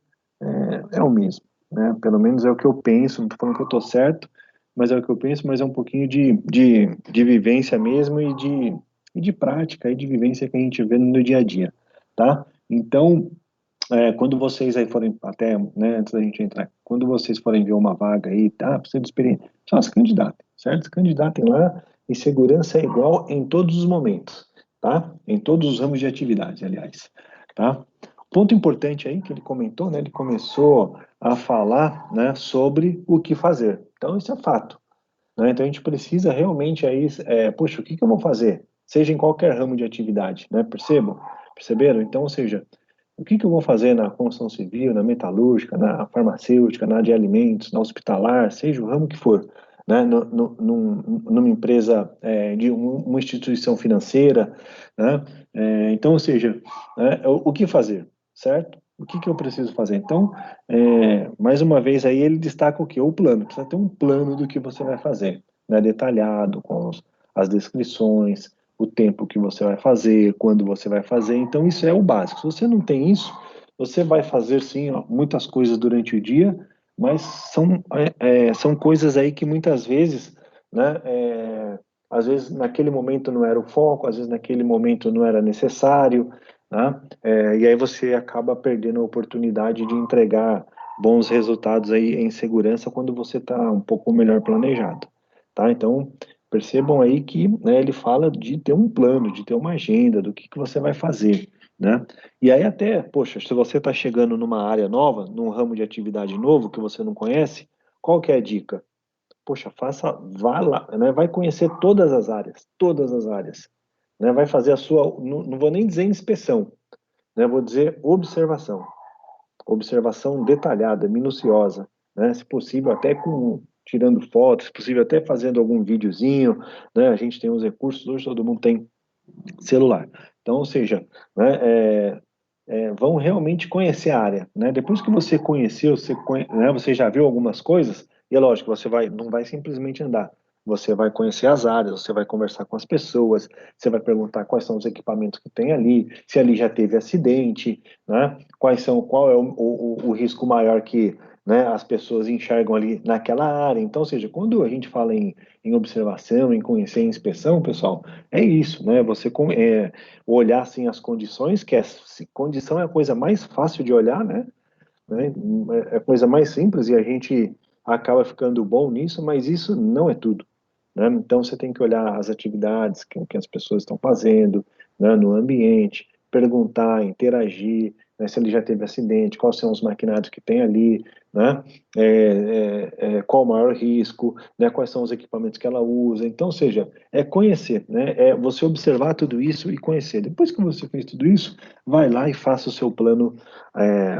o mesmo, né? Pelo menos é o que eu penso, não estou falando que eu estou certo, mas é o que eu penso, mas é um pouquinho de vivência mesmo e de prática e de vivência que a gente vê no dia a dia, tá? Então, quando vocês aí forem, até, né, antes da gente entrar, quando vocês forem ver uma vaga aí, tá, precisa de experiência, só se candidatem, certo? Se candidatem lá, e segurança é igual em todos os momentos, tá? Em todos os ramos de atividade, aliás, tá? Ponto importante aí que ele comentou, né, ele começou a falar, né, sobre o que fazer. Então, isso é fato, né? Então, a gente precisa realmente aí, puxa, o que eu vou fazer? Seja em qualquer ramo de atividade, né? Perceberam? Então, ou seja, o que eu vou fazer na construção civil, na metalúrgica, na farmacêutica, na de alimentos, na hospitalar, seja o ramo que for, né? Numa empresa de uma instituição financeira, né? Então, ou seja, né, o que fazer, certo? O que eu preciso fazer? Então, mais uma vez aí ele destaca o quê? O plano. Precisa ter um plano do que você vai fazer, né? Detalhado, com as descrições, o tempo que você vai fazer, quando você vai fazer. Então, isso é o básico. Se você não tem isso, você vai fazer, sim, ó, muitas coisas durante o dia, mas são coisas aí que muitas vezes, né, às vezes naquele momento não era o foco, às vezes naquele momento não era necessário, né? E aí você acaba perdendo a oportunidade de entregar bons resultados aí em segurança quando você está um pouco melhor planejado, tá? Então, percebam aí que, né, ele fala de ter um plano, de ter uma agenda, do que você vai fazer, né? E aí até, poxa, se você está chegando numa área nova, num ramo de atividade novo que você não conhece, qual que é a dica? poxa, vá lá, né? Vai conhecer todas as áreas, né? Vai fazer a sua, não vou nem dizer inspeção, né? Vou dizer observação detalhada, minuciosa, né? Se possível até tirando fotos, se possível até fazendo algum videozinho, né? A gente tem os recursos, hoje todo mundo tem celular. Então, ou seja, né, vão realmente conhecer a área, né? Depois que você conheceu, né, você já viu algumas coisas, e é lógico, não vai simplesmente andar. Você vai conhecer as áreas, você vai conversar com as pessoas, você vai perguntar quais são os equipamentos que tem ali, se ali já teve acidente, né? Qual é o risco maior que, né, as pessoas enxergam ali naquela área. Então, ou seja, quando a gente fala em observação, em conhecer, em inspeção, pessoal, é isso, né? Olhar assim as condições, condição é a coisa mais fácil de olhar, né? É a coisa mais simples e a gente acaba ficando bom nisso, mas isso não é tudo, né? Então você tem que olhar as atividades que as pessoas estão fazendo, né, no ambiente, perguntar, interagir, né, se ele já teve acidente, quais são os maquinários que tem ali, né? Qual o maior risco, né? Quais são os equipamentos que ela usa. Então, ou seja, é conhecer, né? É você observar tudo isso e conhecer. Depois que você fez tudo isso, vai lá e faça o seu plano é,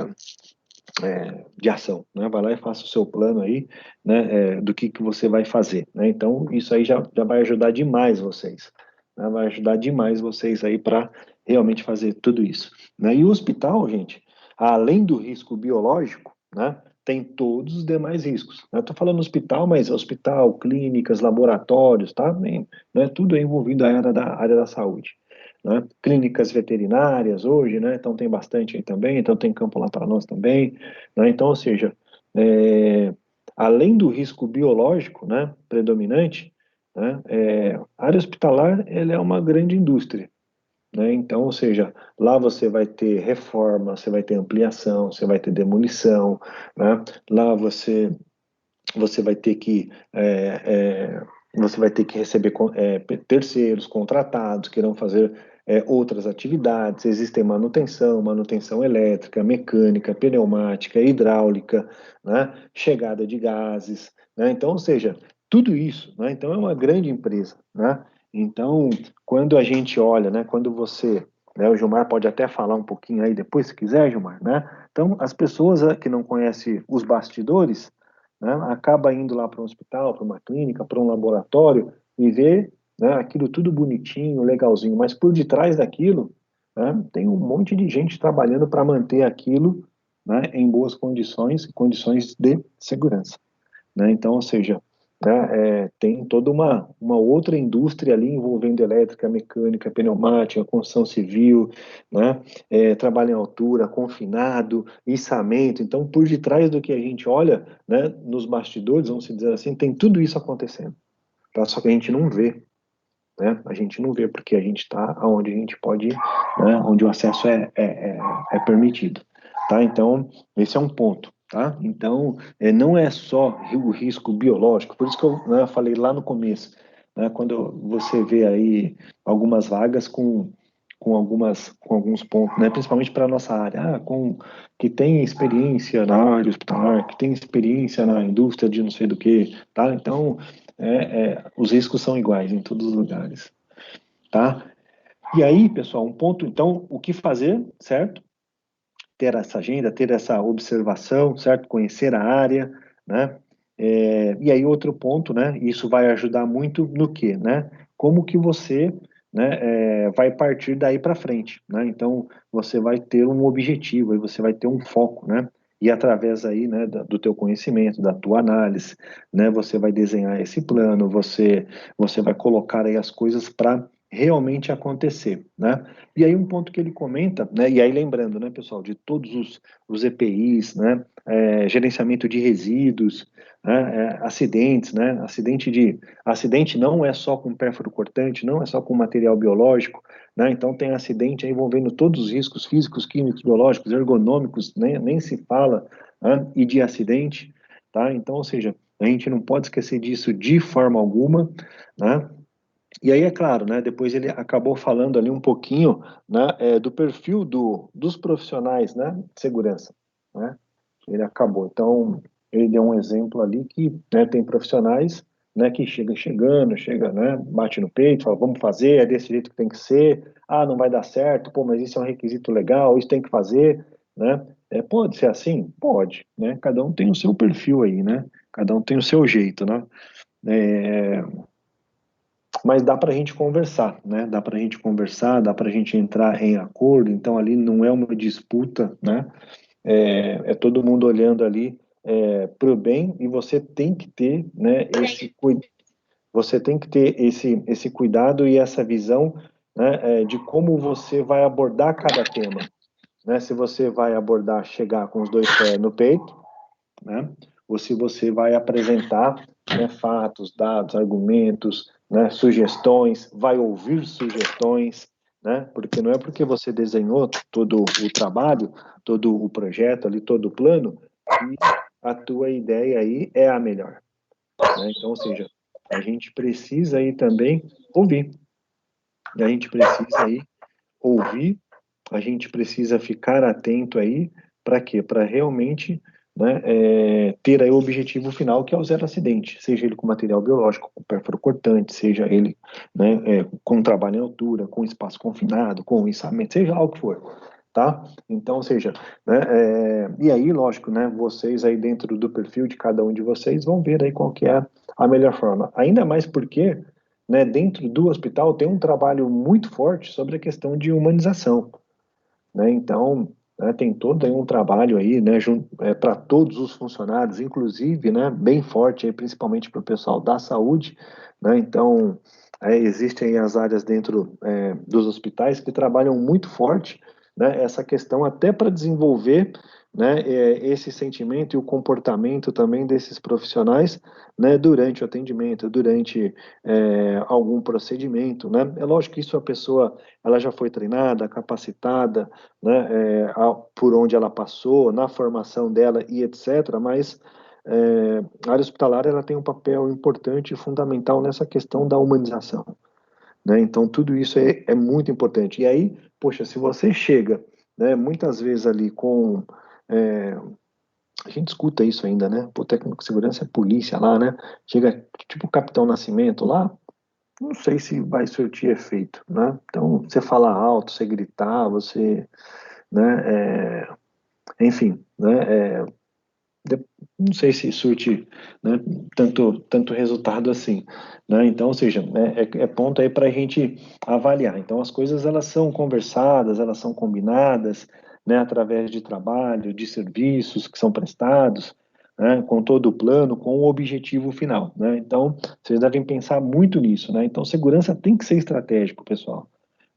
de ação, né? Vai lá e faça o seu plano aí, né? Do que você vai fazer, né? Então, isso aí já vai ajudar demais vocês, né? Vai ajudar demais vocês aí para realmente fazer tudo isso, né? E o hospital, gente, além do risco biológico, né? Tem todos os demais riscos. Eu estou falando hospital, mas hospital, clínicas, laboratórios, tá? Né? Tudo é envolvido a área da saúde. Né? Clínicas veterinárias hoje, né? Então tem bastante aí também, então tem campo lá para nós também, né? Então, ou seja, além do risco biológico, né, predominante, né, a área hospitalar ela é uma grande indústria, né? Então, ou seja, lá você vai ter reforma, você vai ter ampliação, você vai ter demolição, né? Lá você vai ter que receber terceiros contratados que irão fazer outras atividades. Existem manutenção elétrica, mecânica, pneumática, hidráulica, né? Chegada de gases, né? Então, ou seja, tudo isso, né? Então é uma grande empresa, né? Então, quando a gente olha, né? Quando você, né? O Gilmar pode até falar um pouquinho aí depois, se quiser, Gilmar, né? Então, as pessoas que não conhecem os bastidores, né, acaba indo lá para um hospital, para uma clínica, para um laboratório e vê, né, aquilo tudo bonitinho, legalzinho, mas por detrás daquilo, né, tem um monte de gente trabalhando para manter aquilo, né, em boas condições de segurança, né? Então, ou seja, né, tem toda uma outra indústria ali envolvendo elétrica, mecânica, pneumática, construção civil, né, trabalho em altura, confinado, içamento. Então, por detrás do que a gente olha, né, nos bastidores, vamos dizer assim, tem tudo isso acontecendo, tá? Só que a gente não vê, né? A gente não vê porque a gente está onde a gente pode ir, né? Onde o acesso é permitido, tá? Então, esse é um ponto. Tá? Então, não é só o risco biológico, por isso que eu, né, falei lá no começo, né, quando você vê aí algumas vagas com alguns pontos, né, principalmente para a nossa área, que tem experiência na área hospitalar, que tem experiência na indústria de não sei do que, tá? Então, os riscos são iguais em todos os lugares, tá? E aí, pessoal, um ponto, então, o que fazer, certo? Ter essa agenda, ter essa observação, certo? Conhecer a área, né? E aí outro ponto, né? Isso vai ajudar muito no quê, né? Como que você, né, vai partir daí para frente, né? Então você vai ter um objetivo, aí você vai ter um foco, né? E através aí, né, do teu conhecimento, da tua análise, né, você vai desenhar esse plano, você vai colocar aí as coisas para realmente acontecer, né? E aí um ponto que ele comenta, né? E aí lembrando, né, pessoal, de todos os EPIs, né? Gerenciamento de resíduos, né? Acidentes, né? Acidente não é só com pérfuro cortante, não é só com material biológico, né? Então tem acidente envolvendo todos os riscos físicos, químicos, biológicos, ergonômicos, né? Nem se fala, né? E de acidente, tá? Então, ou seja, a gente não pode esquecer disso de forma alguma, né? E aí, é claro, né, depois ele acabou falando ali um pouquinho, né, do perfil dos profissionais, né, de segurança, né, ele acabou. Então, ele deu um exemplo ali que, né, tem profissionais, né, que chega, né, bate no peito, fala, vamos fazer, é desse jeito que tem que ser, ah, não vai dar certo, pô, mas isso é um requisito legal, isso tem que fazer, né? Pode ser assim? Pode, né? Cada um tem o seu perfil aí, né? Cada um tem o seu jeito, né? É, mas dá para a gente conversar, né? Dá para a gente conversar, dá para a gente entrar em acordo. Então ali não é uma disputa, né? É todo mundo olhando ali para o bem e você tem que ter, né? Você tem que ter esse cuidado e essa visão, né? De como você vai abordar cada tema, né? Se você vai abordar chegar com os dois pés no peito, né? Ou se você vai apresentar, né, fatos, dados, argumentos, né, sugestões, vai ouvir sugestões, né? Porque não é porque você desenhou todo o trabalho, todo o projeto ali, todo o plano, que a tua ideia aí é a melhor, né? Então, ou seja, a gente precisa aí também ouvir, a gente precisa aí ouvir, a gente precisa ficar atento aí, para quê? Para realmente, né, ter aí o objetivo final, que é o zero acidente, seja ele com material biológico, com pérfuro cortante, seja ele, né, com trabalho em altura, com espaço confinado, com içamento, seja lá o que for, tá? Então, ou seja, né, e aí, lógico, né, vocês aí dentro do perfil de cada um de vocês vão ver aí qual que é a melhor forma, ainda mais porque, né, dentro do hospital tem um trabalho muito forte sobre a questão de humanização, né? Então, né, tem todo aí um trabalho aí, né, para todos os funcionários, inclusive, né, bem forte aí, principalmente para o pessoal da saúde, né? Então, existem aí as áreas dentro dos hospitais que trabalham muito forte, né, essa questão até para desenvolver, né, esse sentimento e o comportamento também desses profissionais, né, durante o atendimento, durante algum procedimento, né? É lógico que isso a pessoa ela já foi treinada, capacitada, né, por onde ela passou, na formação dela e etc. Mas a área hospitalar ela tem um papel importante e fundamental nessa questão da humanização, né? Então tudo isso é muito importante. E aí, poxa, se você chega, né, muitas vezes ali com a gente escuta isso ainda, né? O técnico de segurança é polícia lá, né? Chega tipo o Capitão Nascimento lá, não sei se vai surtir efeito, né? Então, você falar alto, você gritar, você, né, enfim, né, não sei se surte, né, tanto resultado assim, né? Então, ou seja, é ponto aí para a gente avaliar. Então, as coisas elas são conversadas, elas são combinadas, né, através de trabalho, de serviços que são prestados, né, com todo o plano, com o objetivo final, né? Então, vocês devem pensar muito nisso, né? Então, segurança tem que ser estratégico, pessoal,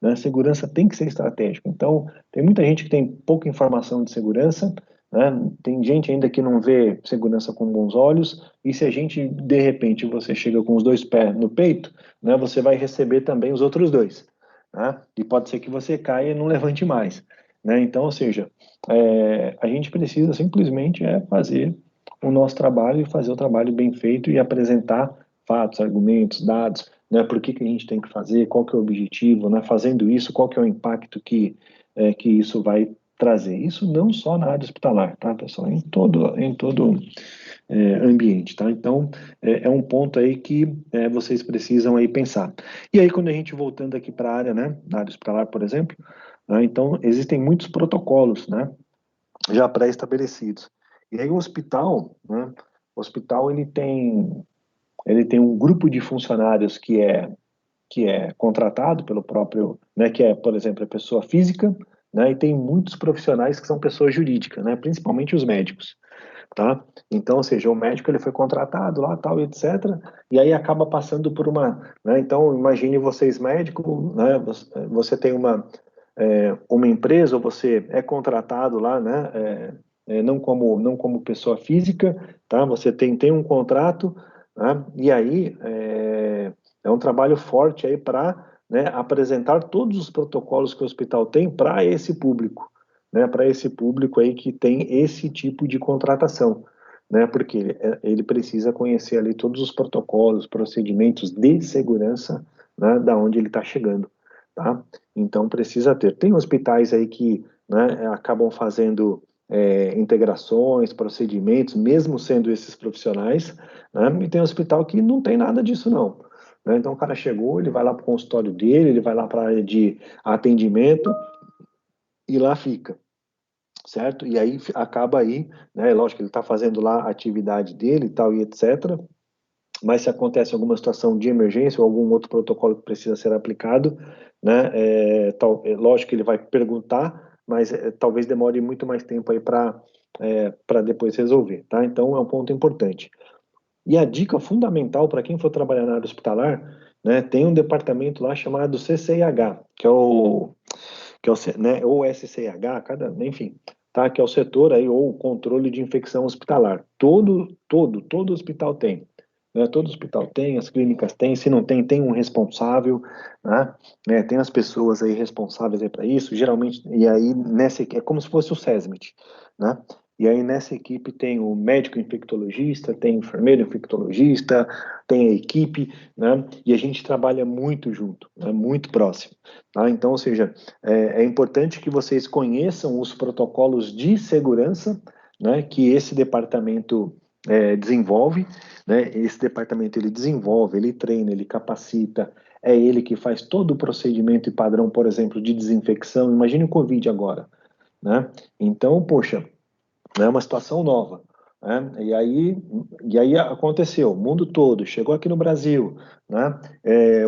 né? Segurança tem que ser estratégico. Então, tem muita gente que tem pouca informação de segurança, né? Tem gente ainda que não vê segurança com bons olhos, e se a gente, de repente, você chega com os dois pés no peito, né, você vai receber também os outros dois, né? E pode ser que você caia e não levante mais, né? Então, ou seja, a gente precisa simplesmente fazer o nosso trabalho e fazer o trabalho bem feito e apresentar fatos, argumentos, dados, né? Por que a gente tem que fazer, qual que é o objetivo, né? Fazendo isso, qual que é o impacto que isso vai trazer. Isso não só na área hospitalar, tá, pessoal? Em todo ambiente, tá? Então, é um ponto aí que vocês precisam aí pensar. E aí, quando a gente voltando aqui para a área, né, na área hospitalar, por exemplo, né, então, existem muitos protocolos, né, já pré-estabelecidos. E aí o hospital, né, o hospital ele tem um grupo de funcionários que é contratado pelo próprio, né, que é, por exemplo, a pessoa física, né, e tem muitos profissionais que são pessoas jurídicas, né, principalmente os médicos, tá? Então, ou seja, o médico ele foi contratado lá, tal, etc, e aí acaba passando por né, então imagine vocês médicos, né, você tem uma empresa, ou você é contratado lá, né, não como pessoa física, tá? Você tem um contrato, né, e aí é um trabalho forte aí para, né, apresentar todos os protocolos que o hospital tem para esse público, né, para esse público aí que tem esse tipo de contratação, né, porque ele precisa conhecer ali todos os protocolos, procedimentos de segurança, né, da onde ele está chegando, tá? Então precisa ter. Tem hospitais aí que, né, acabam fazendo integrações, procedimentos, mesmo sendo esses profissionais, né? E tem hospital que não tem nada disso, não. Né? Então, o cara chegou, ele vai lá para o consultório dele, ele vai lá para a área de atendimento e lá fica, certo? E aí acaba aí, né? Lógico que ele está fazendo lá a atividade dele e tal, e etc., mas se acontece alguma situação de emergência ou algum outro protocolo que precisa ser aplicado, né, lógico que ele vai perguntar, mas talvez demore muito mais tempo aí para depois resolver, tá? Então é um ponto importante. E a dica fundamental para quem for trabalhar na área hospitalar, né, tem um departamento lá chamado CCIH, que é o né, ou SCIH, enfim, tá? Que é o setor aí ou controle de infecção hospitalar. Todo hospital tem. Né, todo hospital tem, as clínicas têm, se não tem, tem um responsável, né, tem as pessoas aí responsáveis aí para isso, geralmente, e aí é como se fosse o SESMIT, né, e aí nessa equipe tem o médico infectologista, tem o enfermeiro infectologista, tem a equipe, né, e a gente trabalha muito junto, né, muito próximo, tá, então, ou seja, é importante que vocês conheçam os protocolos de segurança, né, que esse departamento desenvolve, né? Esse departamento ele desenvolve, ele treina, ele capacita, é ele que faz todo o procedimento e padrão, por exemplo, de desinfecção. Imagine o Covid agora, né? Então, poxa, é uma situação nova, né? E aí aconteceu, o mundo todo, chegou aqui no Brasil, né?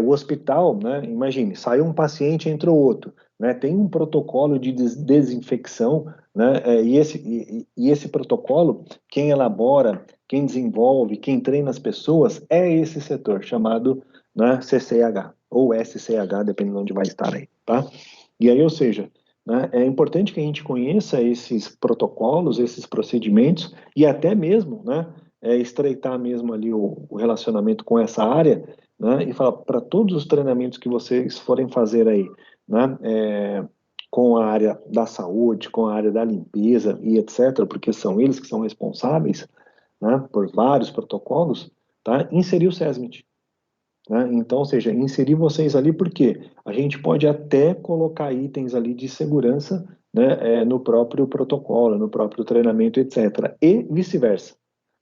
O hospital, né? Imagine, saiu um paciente, entrou outro, né? Tem um protocolo de desinfecção, né? E esse protocolo, quem elabora, quem desenvolve, quem treina as pessoas é esse setor chamado, né, CCH ou SCH, dependendo de onde vai estar aí, tá? E aí, ou seja, né, é importante que a gente conheça esses protocolos, esses procedimentos e até mesmo, né, estreitar mesmo ali o relacionamento com essa área, né, e falar para todos os treinamentos que vocês forem fazer aí, né, com a área da saúde, com a área da limpeza e etc., porque são eles que são responsáveis, né, por vários protocolos, tá, inserir o SESMIT. Né? Então, ou seja, inserir vocês ali, porque a gente pode até colocar itens ali de segurança, né, no próprio protocolo, no próprio treinamento, etc. E vice-versa.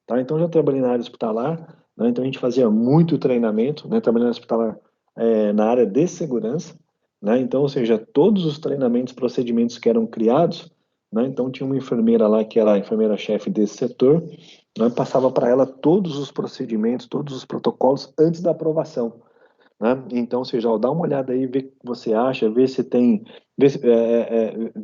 Tá? Então, já trabalhei na área hospitalar, né, então a gente fazia muito treinamento, né, trabalhando na hospitalar na área de segurança, né, então, ou seja, todos os treinamentos, procedimentos que eram criados, né, então tinha uma enfermeira lá que era a enfermeira-chefe desse setor, né, passava para ela todos os procedimentos, todos os protocolos antes da aprovação. Né? Então, ou seja, dá uma olhada aí, vê o que você acha, vê se tem, vê se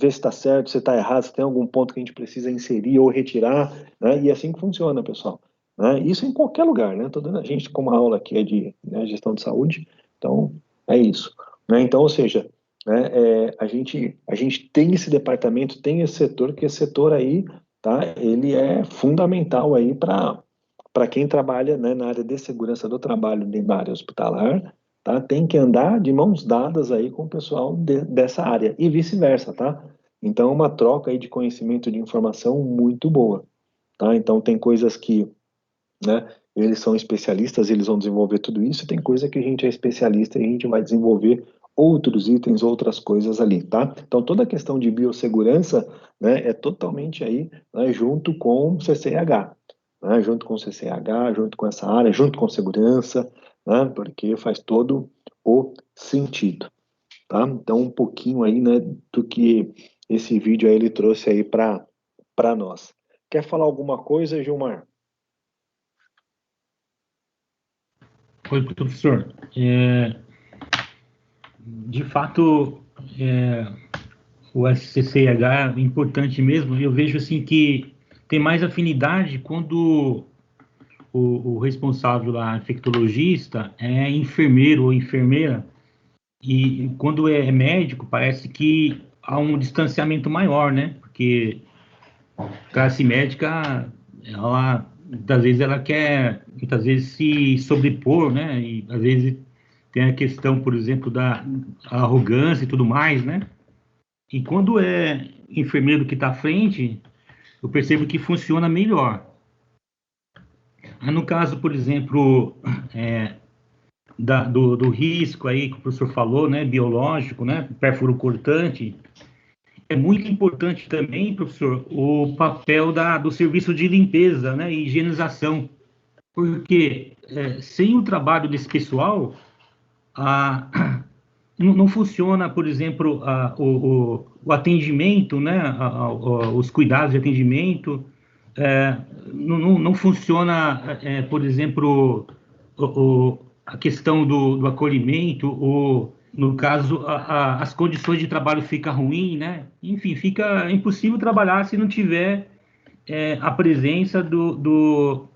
está certo, se está errado, se tem algum ponto que a gente precisa inserir ou retirar, né? E é assim que funciona, pessoal. Né? Isso em qualquer lugar, né? Estou dando a gente como a aula aqui é de, né, gestão de saúde, então é isso. Né? Então, ou seja, né, a gente tem esse departamento, tem esse setor, que esse setor aí, tá? Ele é fundamental aí para quem trabalha, né, na área de segurança do trabalho dentro da área hospitalar, tá? Tem que andar de mãos dadas aí com o pessoal dessa área e vice-versa, tá? Então, uma troca aí de conhecimento, de informação muito boa, tá? Então, tem coisas que, né, eles são especialistas, eles vão desenvolver tudo isso, e tem coisa que a gente é especialista e a gente vai desenvolver outros itens, outras coisas ali, tá? Então, toda a questão de biossegurança, né, é totalmente aí, né, junto com o CCH, né, junto com o CCH, junto com essa área, junto com segurança, né, porque faz todo o sentido, tá? Então, um pouquinho aí, né, do que esse vídeo aí ele trouxe aí para nós. Quer falar alguma coisa, Gilmar? Oi, professor. De fato, o SCCH é importante mesmo. Eu vejo assim que tem mais afinidade quando o responsável lá, infectologista, é enfermeiro ou enfermeira, e quando é médico, parece que há um distanciamento maior, né? Porque a classe médica, ela, muitas vezes, ela quer, muitas vezes, se sobrepor, né? E, às vezes, tem a questão, por exemplo, da arrogância e tudo mais, né? E quando é enfermeiro que está à frente, eu percebo que funciona melhor. No caso, por exemplo, do risco aí que o professor falou, né, biológico, né, pérfuro cortante, é muito importante também, professor, o papel do serviço de limpeza, né, e higienização, porque sem o trabalho desse pessoal, não funciona, por exemplo, o atendimento, né, os cuidados de atendimento, não funciona, por exemplo, a questão do acolhimento, ou, no caso, as condições de trabalho ficam ruins, né? Enfim, fica impossível trabalhar se não tiver a presença do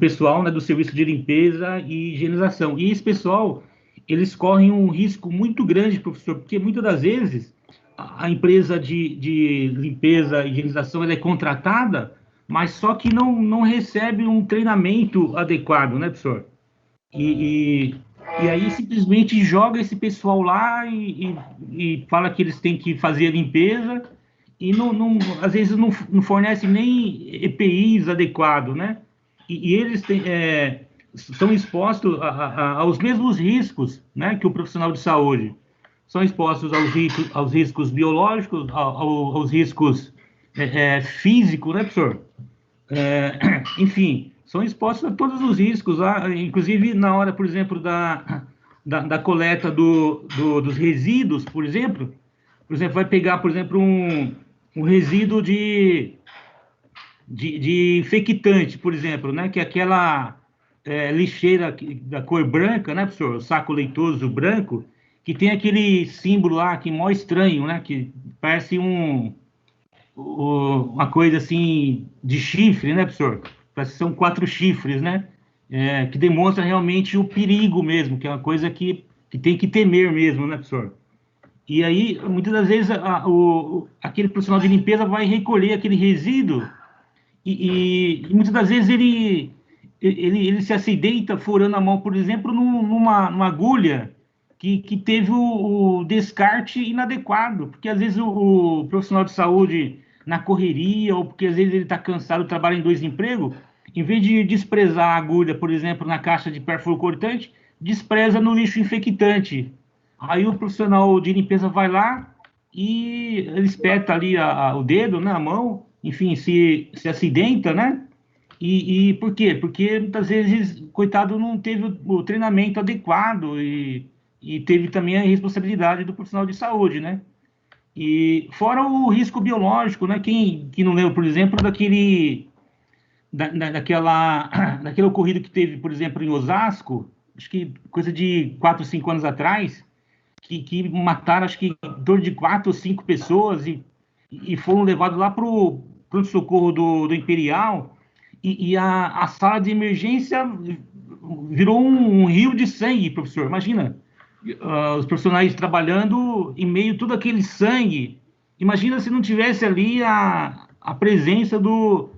pessoal, né, do serviço de limpeza e higienização. E esse pessoal, eles correm um risco muito grande, professor, porque muitas das vezes a empresa de limpeza e higienização ela é contratada, mas só que não recebe um treinamento adequado, né, professor? E aí simplesmente joga esse pessoal lá e fala que eles têm que fazer a limpeza e às vezes não fornece nem EPIs adequados, né? E eles são expostos aos mesmos riscos, né, que o profissional de saúde. São expostos aos riscos biológicos, aos riscos físicos, né, professor? Enfim, são expostos a todos os riscos, inclusive na hora, por exemplo, da coleta dos resíduos, por exemplo, vai pegar, por exemplo, um resíduo de infectante, por exemplo, né, que é aquela lixeira da cor branca, né, professor? O saco leitoso branco, que tem aquele símbolo lá, que é mó estranho, né, que parece uma coisa assim de chifre, né, professor? Parece que são 4 chifres, né? Que demonstra realmente o perigo mesmo, que é uma coisa que tem que temer mesmo, né, professor? E aí, muitas das vezes, aquele profissional de limpeza vai recolher aquele resíduo e muitas das vezes ele se acidenta furando a mão, por exemplo, numa agulha que teve o descarte inadequado, porque às vezes o profissional de saúde, na correria, ou porque às vezes ele está cansado, trabalha em 2 empregos, em vez de desprezar a agulha, por exemplo, na caixa de pérfuro cortante, despreza no lixo infectante. Aí o profissional de limpeza vai lá e ele espeta ali o dedo, né, a mão, enfim, se acidenta, né? E por quê? Porque muitas vezes, coitado, não teve o treinamento adequado e teve também a responsabilidade do profissional de saúde, né? E fora o risco biológico, né? Quem não lembra, por exemplo, daquele ocorrido que teve, por exemplo, em Osasco, acho que coisa de 4, 5 anos atrás, que mataram, acho que em torno de 4 ou 5 pessoas e foram levados lá para o pronto-socorro do Imperial e a sala de emergência virou um rio de sangue, professor. Imagina, os profissionais trabalhando em meio a todo aquele sangue. Imagina se não tivesse ali a presença do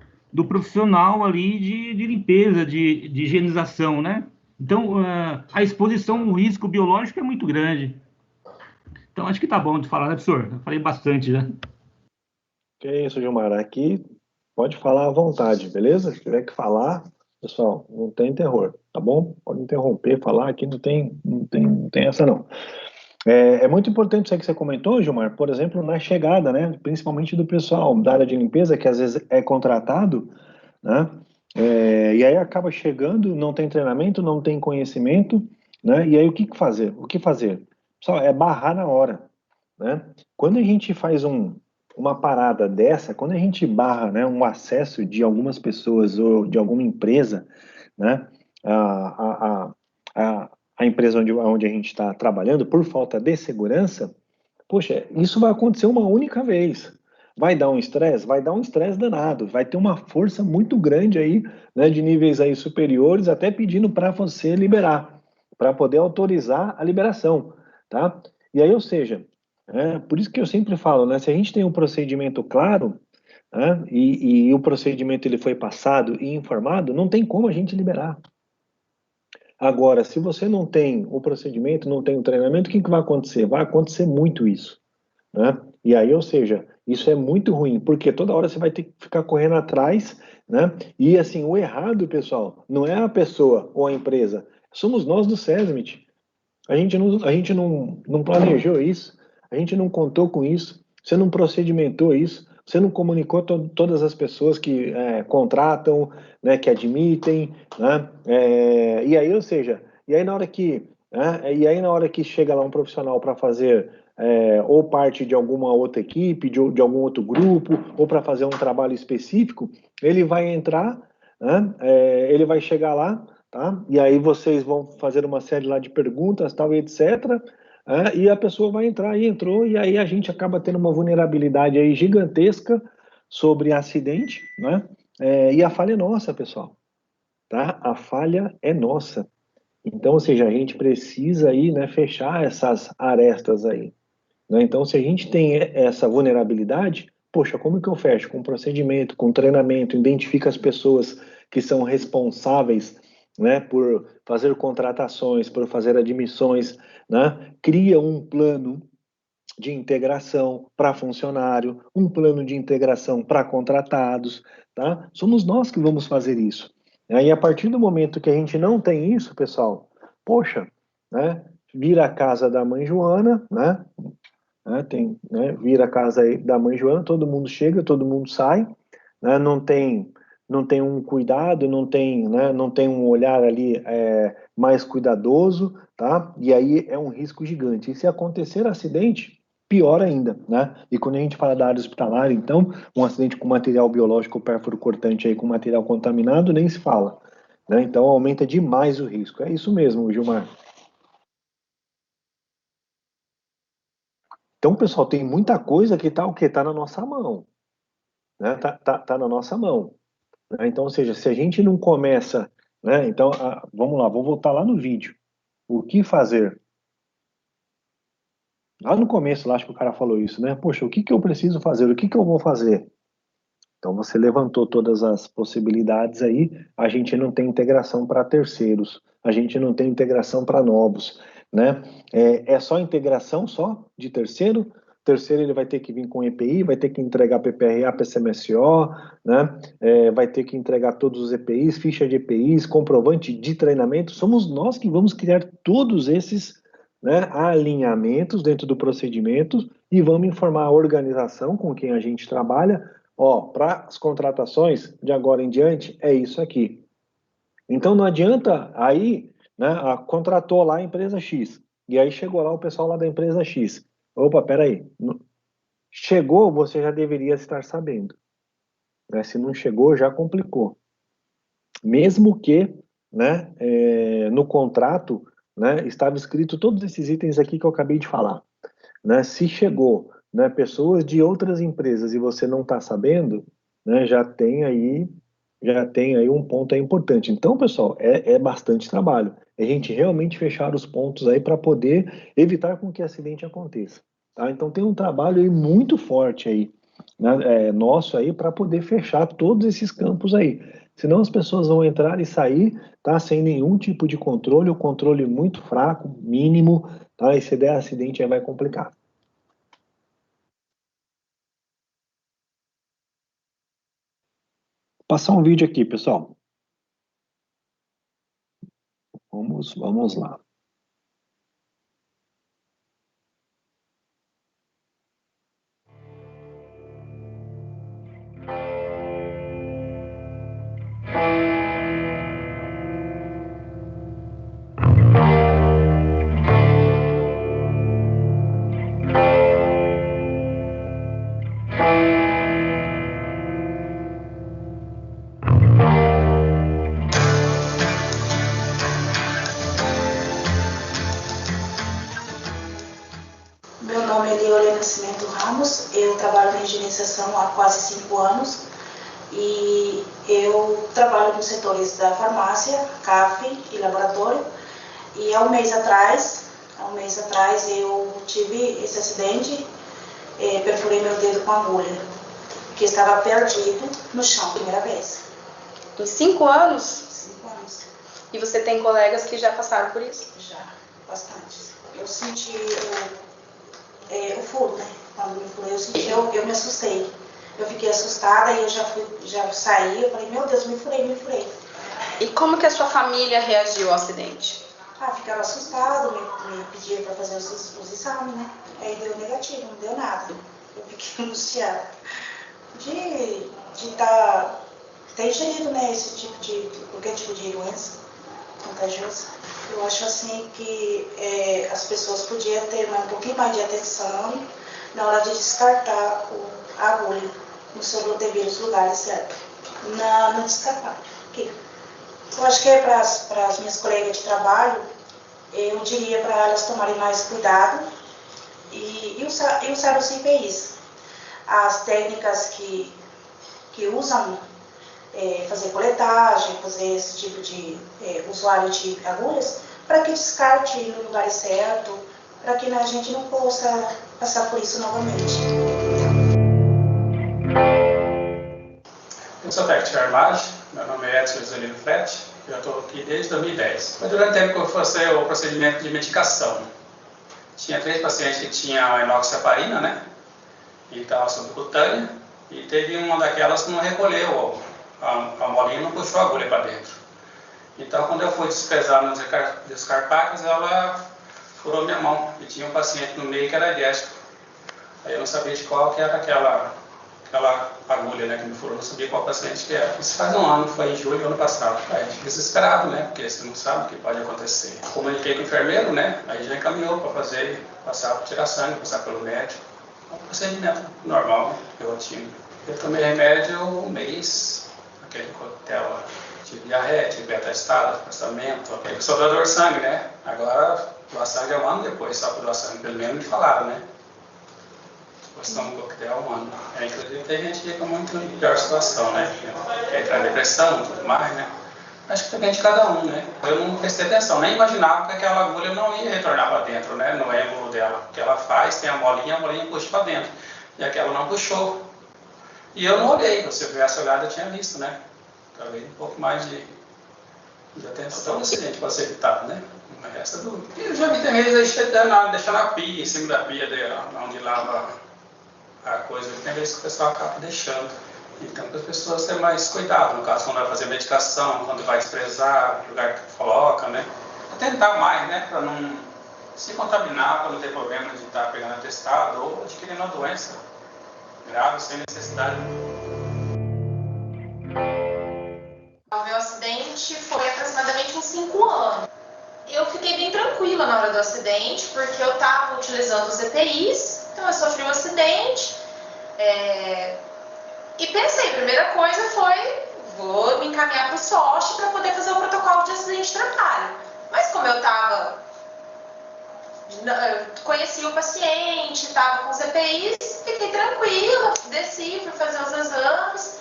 profissional ali de limpeza, de higienização, né? Então, a exposição ao risco biológico é muito grande. Então, acho que tá bom de falar, né, professor? Eu falei bastante já. Que é isso, Gilmar. Aqui pode falar à vontade, beleza? Se tiver que falar, pessoal, não tem terror, tá bom? Pode interromper, falar, aqui não tem essa não. É muito importante isso que você comentou, Gilmar, por exemplo, na chegada, né? Principalmente do pessoal da área de limpeza, que às vezes é contratado, né? E aí acaba chegando, não tem treinamento, não tem conhecimento, né? E aí o que fazer? O que fazer? Pessoal, é barrar na hora, né? Quando a gente faz uma parada dessa, quando a gente barra, né, um acesso de algumas pessoas ou de alguma empresa, né, a empresa onde a gente está trabalhando, por falta de segurança, poxa, isso vai acontecer uma única vez. Vai dar um estresse? Vai dar um estresse danado, vai ter uma força muito grande aí, né, de níveis aí superiores, até pedindo para você liberar, para poder autorizar a liberação, tá? E aí, ou seja, por isso que eu sempre falo, né? Se a gente tem um procedimento claro, né, e o procedimento ele foi passado e informado, não tem como a gente liberar. Agora, se você não tem o procedimento, não tem o treinamento, o que vai acontecer? Vai acontecer muito isso, né? E aí, ou seja, isso é muito ruim, porque toda hora você vai ter que ficar correndo atrás, né? E assim, o errado, pessoal, não é a pessoa ou a empresa, somos nós do SESMIT. A gente não planejou isso, a gente não contou com isso. você não procedimentou isso, você não comunicou todas as pessoas que contratam, né, que admitem, né, e aí, ou seja, e aí na hora que chega lá um profissional para fazer ou parte de alguma outra equipe, de algum outro grupo, ou para fazer um trabalho específico, ele vai entrar, né, ele vai chegar lá, tá? E aí vocês vão fazer uma série lá de perguntas, tal, e etc., e a pessoa vai entrar, e entrou, e aí a gente acaba tendo uma vulnerabilidade aí gigantesca sobre acidente, né? E a falha é nossa, pessoal, tá? A falha é nossa. Então, ou seja, a gente precisa aí, né, fechar essas arestas aí, né? Então, se a gente tem essa vulnerabilidade, poxa, como que eu fecho? Com procedimento, com treinamento, identifica as pessoas que são responsáveis, né, por fazer contratações, por fazer admissões, né? Cria um plano de integração para funcionário, um plano de integração para contratados, tá? Somos nós que vamos fazer isso. E a partir do momento que a gente não tem isso, pessoal, poxa, né, vira a casa da mãe Joana, né? Vira a casa da mãe Joana, todo mundo chega, todo mundo sai, né? Não tem um cuidado, não tem um olhar ali mais cuidadoso, tá? E aí é um risco gigante. E se acontecer acidente, pior ainda, né? E quando a gente fala da área hospitalar, então, um acidente com material biológico pérfuro cortante aí, com material contaminado, nem se fala, né? Então aumenta demais o risco. É isso mesmo, Gilmar. Então, pessoal, tem muita coisa que está o quê? Tá na nossa mão, né? Tá na nossa mão, né? Então, ou seja, se a gente não começa, né? Então, vamos lá, vou voltar lá no vídeo. O que fazer? Lá no começo, lá acho que o cara falou isso, né? Poxa, o que eu preciso fazer? O que eu vou fazer? Então, você levantou todas as possibilidades aí, a gente não tem integração para terceiros, a gente não tem integração para novos, né? É só integração só de terceiro? Terceiro ele vai ter que vir com EPI, vai ter que entregar PPRA, PCMSO, né? Vai ter que entregar todos os EPIs, ficha de EPIs, comprovante de treinamento. Somos nós que vamos criar todos esses, né, alinhamentos dentro do procedimento e vamos informar a organização com quem a gente trabalha. Ó, para as contratações de agora em diante, é isso aqui. Então não adianta aí, né, contratou lá a empresa X, e aí chegou lá o pessoal lá da empresa X. Opa, peraí. Chegou, você já deveria estar sabendo, né? Se não chegou, já complicou. Mesmo que, né, no contrato, né, estava escrito todos esses itens aqui que eu acabei de falar, né? Se chegou, né, pessoas de outras empresas e você não está sabendo, né, já tem aí um ponto aí importante. Então, pessoal, é bastante trabalho. É a gente realmente fechar os pontos aí para poder evitar com que acidente aconteça, tá? Então tem um trabalho aí muito forte aí, né, nosso aí para poder fechar todos esses campos aí. Senão as pessoas vão entrar e sair, tá, sem nenhum tipo de controle, o controle muito fraco, mínimo, tá? E se der acidente aí vai complicar. Passar um vídeo aqui, pessoal. Vamos lá. Meu nome é Leolê Nascimento Ramos, eu trabalho na higienização há quase 5 anos e eu trabalho nos setores da farmácia, CAF e laboratório. E há um mês atrás eu tive esse acidente, perfurei meu dedo com agulha, que estava perdido no chão, primeira vez. Em 5 anos? 5 anos. E você tem colegas que já passaram por isso? Já, bastante. Eu senti o furo, né? Quando me furei, eu me assustei. Eu fiquei assustada e eu já saí, eu falei, meu Deus, me furei. E como que a sua família reagiu ao acidente? Ficaram assustados, me pediram para fazer os exames, né? Aí deu negativo, não deu nada. eu fiquei angustiada de estar ingerindo, né, esse tipo de, qualquer tipo de doença contagiosa. Eu acho assim que as pessoas podiam ter um pouquinho mais de atenção na hora de descartar a agulha nos seus devidos lugares, certo? Não descartar. Okay. Eu acho que para as minhas colegas de trabalho, eu diria para elas tomarem mais cuidado e usar os IPIs. As técnicas que usam, fazer coletagem, fazer esse tipo de usuário de agulhas, para que descarte no lugar certo, para que a gente não possa passar por isso novamente. Eu sou técnico de armagem, meu nome é Edson Zolino Frete, eu estou aqui desde 2010. Foi durante o tempo que eu fazia o procedimento de medicação. Tinha 3 pacientes que tinham enoxaparina, né? Então, subcutânea, e teve uma daquelas que não recolheu a molinha, não puxou a agulha para dentro. Então, quando eu fui desprezar nos descarpacos, ela furou minha mão, e tinha um paciente no meio que era diético. Aí eu não sabia de qual que era aquela agulha, né, que me furou, não sabia qual paciente que era. Isso faz um ano, foi em julho do ano passado. Aí a gente fica desesperado, né, porque você não sabe o que pode acontecer. Comuniquei com o enfermeiro, né, aí já encaminhou para passar para tirar sangue, passar pelo médico. É um procedimento normal, né, rotina. Eu tomei remédio um mês, aquele coquetel de diarreia, de beta-estado, afastamento, aquele só doador de sangue, né. Agora, doar sangue é um ano depois, só para doar sangue, pelo menos me falaram, né. Questão do coquetel humano. Inclusive tem gente que fica muito em pior situação, né? Quer entrar em depressão e tudo mais, né? Acho que depende de cada um, né? Eu não prestei atenção, nem imaginava que aquela agulha não ia retornar para dentro, né? No ângulo dela. O que ela faz, tem a molinha puxa para dentro. E aquela não puxou. E eu não olhei, se eu tivesse olhado eu tinha visto, né? Talvez um pouco mais de atenção nesse acidente para ser evitado, né? Não resta dúvida. Eu já vi também eles deixando a pia, em cima da pia onde lava a coisa, tem vezes que o pessoal acaba deixando. Então, para as pessoas terem mais cuidado, no caso, quando vai fazer medicação, quando vai desprezar o lugar que coloca, né? Pra tentar mais, né? Para não se contaminar, para não ter problema de estar pegando atestado ou adquirindo uma doença grave sem necessidade. O meu acidente foi aproximadamente uns 5 anos. Eu fiquei bem tranquila na hora do acidente, porque eu estava utilizando os EPIs, então eu sofri um acidente, e pensei, a primeira coisa foi, vou me encaminhar para o SOSH para poder fazer o protocolo de acidente de trabalho. Mas como eu conheci o paciente, estava com os EPIs, fiquei tranquila, desci, fui fazer os exames,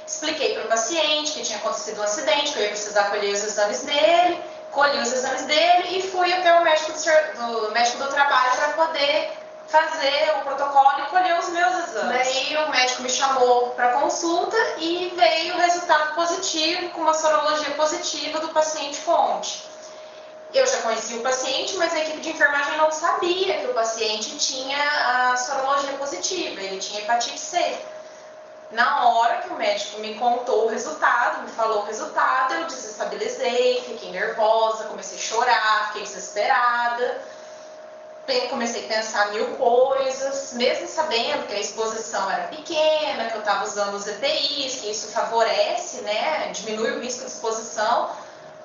expliquei para o paciente que tinha acontecido um acidente, que eu ia precisar colher os exames dele, colhi os exames dele e fui até o médico do trabalho para poder fazer o protocolo e colher os meus exames. Daí o médico me chamou para consulta e veio o resultado positivo, com uma sorologia positiva do paciente fonte. Eu já conhecia o paciente, mas a equipe de enfermagem não sabia que o paciente tinha a sorologia positiva, ele tinha hepatite C. Na hora que o médico me contou o resultado, me falou o resultado, eu desestabilizei, fiquei nervosa, comecei a chorar, fiquei desesperada, comecei a pensar 1000 coisas, mesmo sabendo que a exposição era pequena, que eu estava usando os EPIs, que isso favorece, né, diminui o risco de exposição,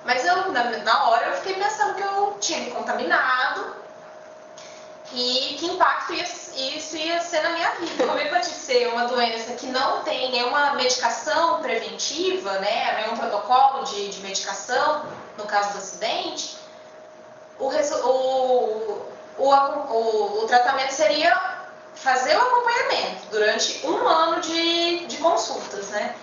mas na hora eu fiquei pensando que eu tinha me contaminado, e que impacto isso ia ser na minha vida. Como a hepatite C é uma doença que não tem nenhuma medicação preventiva, né, nenhum protocolo de medicação, no caso do acidente, o tratamento seria fazer o acompanhamento durante 1 ano de consultas, né?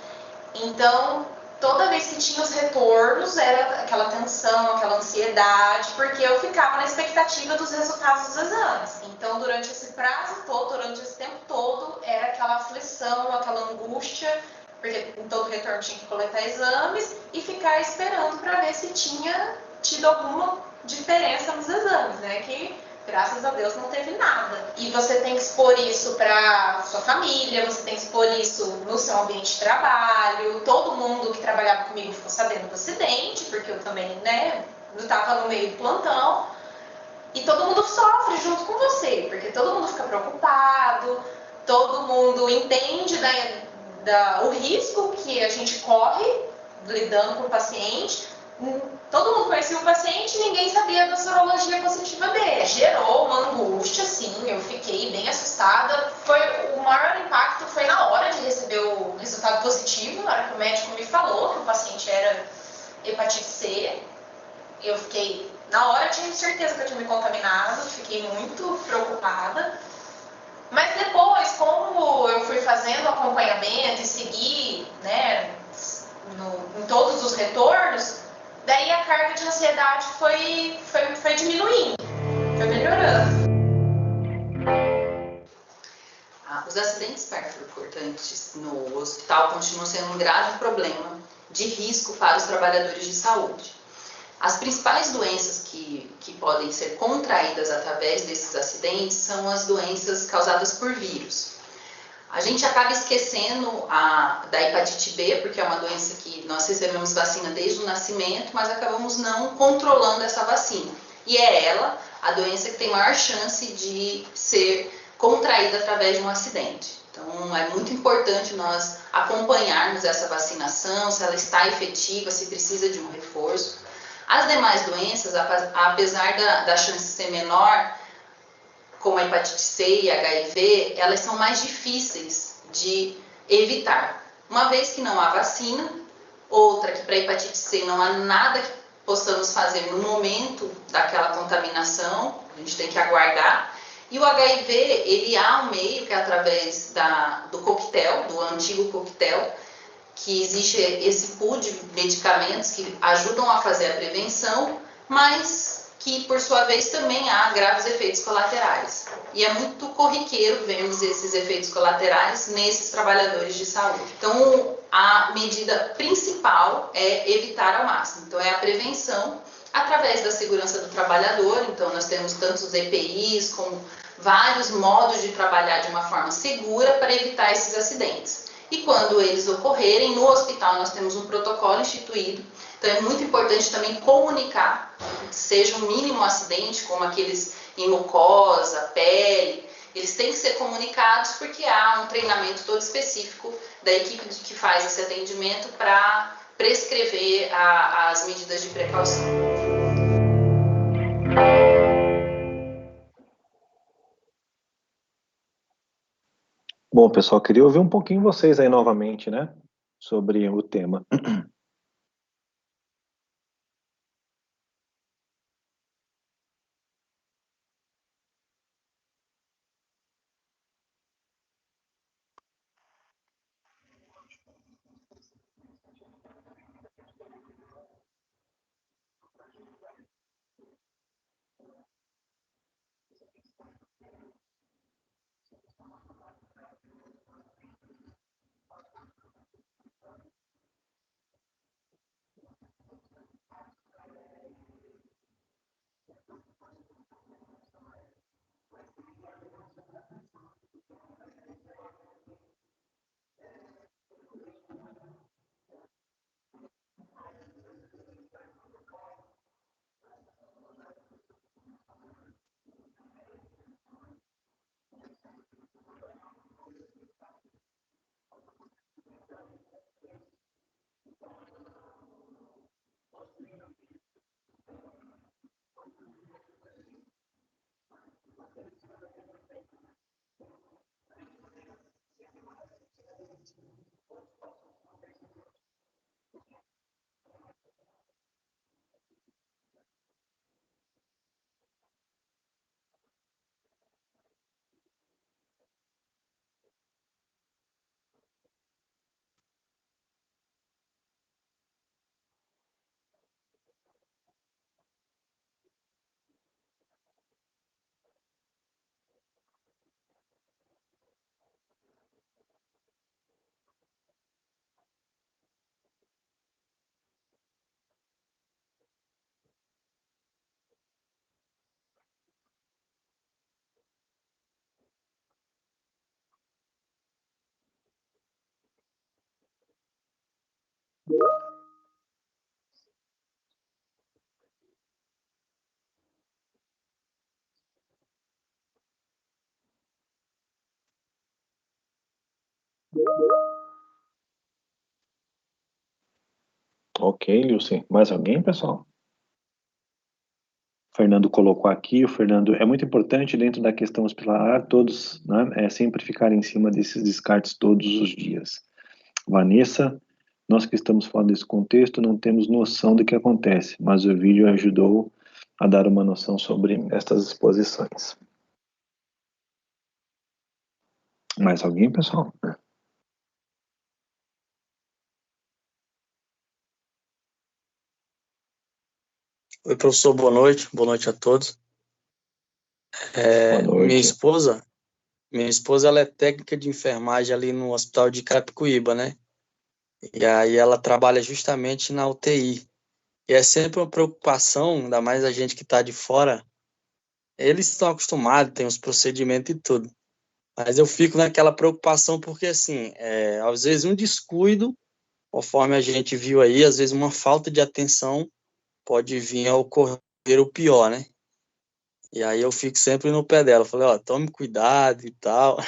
Então, toda vez que tinha os retornos, era aquela tensão, aquela ansiedade, porque eu ficava na expectativa dos resultados dos exames. Então, durante esse prazo todo, durante esse tempo todo, era aquela aflição, aquela angústia, porque em todo retorno tinha que coletar exames e ficar esperando para ver se tinha tido alguma diferença nos exames, né? Que, graças a Deus, não teve nada. E você tem que expor isso para sua família, você tem que expor isso no seu ambiente de trabalho. Todo mundo que trabalhava comigo ficou sabendo do acidente, porque eu também, né, estava no meio do plantão. E todo mundo sofre junto com você, porque todo mundo fica preocupado, todo mundo entende o risco que a gente corre lidando com o paciente. Todo mundo conhecia o paciente e ninguém sabia da sorologia positiva dele. Gerou uma angústia, sim, eu fiquei bem assustada. O maior impacto foi na hora de receber o resultado positivo, na hora que o médico me falou que o paciente era hepatite C. Eu fiquei, na hora, tinha certeza que eu tinha me contaminado, fiquei muito preocupada. Mas depois, como eu fui fazendo acompanhamento e segui, né, em todos os retornos, daí a carga de ansiedade foi diminuindo, foi melhorando. Os acidentes perfurocortantes no hospital continuam sendo um grave problema de risco para os trabalhadores de saúde. As principais doenças que podem ser contraídas através desses acidentes são as doenças causadas por vírus. A gente acaba esquecendo da hepatite B, porque é uma doença que nós recebemos vacina desde o nascimento, mas acabamos não controlando essa vacina. E é ela a doença que tem maior chance de ser contraída através de um acidente. Então, é muito importante nós acompanharmos essa vacinação, se ela está efetiva, se precisa de um reforço. As demais doenças, apesar da chance ser menor, como a hepatite C e HIV, elas são mais difíceis de evitar. Uma vez que não há vacina, outra que para a hepatite C não há nada que possamos fazer no momento daquela contaminação, a gente tem que aguardar. E o HIV, ele há um meio que é através do coquetel, do antigo coquetel, que existe esse pool de medicamentos que ajudam a fazer a prevenção, mas que, por sua vez, também há graves efeitos colaterais. E é muito corriqueiro vermos esses efeitos colaterais nesses trabalhadores de saúde. Então, a medida principal é evitar ao máximo. Então, é a prevenção através da segurança do trabalhador. Então, nós temos tantos EPIs como vários modos de trabalhar de uma forma segura para evitar esses acidentes. E quando eles ocorrerem, no hospital nós temos um protocolo instituído. Então é muito importante também comunicar, seja um mínimo acidente, como aqueles em mucosa, pele, eles têm que ser comunicados porque há um treinamento todo específico da equipe que faz esse atendimento para prescrever as medidas de precaução. Bom, pessoal, queria ouvir um pouquinho vocês aí novamente, né, sobre o tema. Ok, Lilce. Mais alguém, pessoal? O Fernando colocou aqui, o Fernando, é muito importante dentro da questão hospitalar, todos, né, sempre ficarem em cima desses descartes todos os dias. Vanessa, nós que estamos fora desse contexto não temos noção do que acontece, mas o vídeo ajudou a dar uma noção sobre estas exposições. Mais alguém, pessoal? Oi, professor, boa noite a todos. Boa noite. Minha esposa ela é técnica de enfermagem ali no hospital de Carapicuíba, né? E aí ela trabalha justamente na UTI. E é sempre uma preocupação, ainda mais a gente que está de fora. Eles estão acostumados, tem os procedimentos e tudo. Mas eu fico naquela preocupação porque, assim, às vezes um descuido, conforme a gente viu aí, às vezes uma falta de atenção pode vir a ocorrer o pior, né? E aí eu fico sempre no pé dela. Falei, ó, tome cuidado e tal.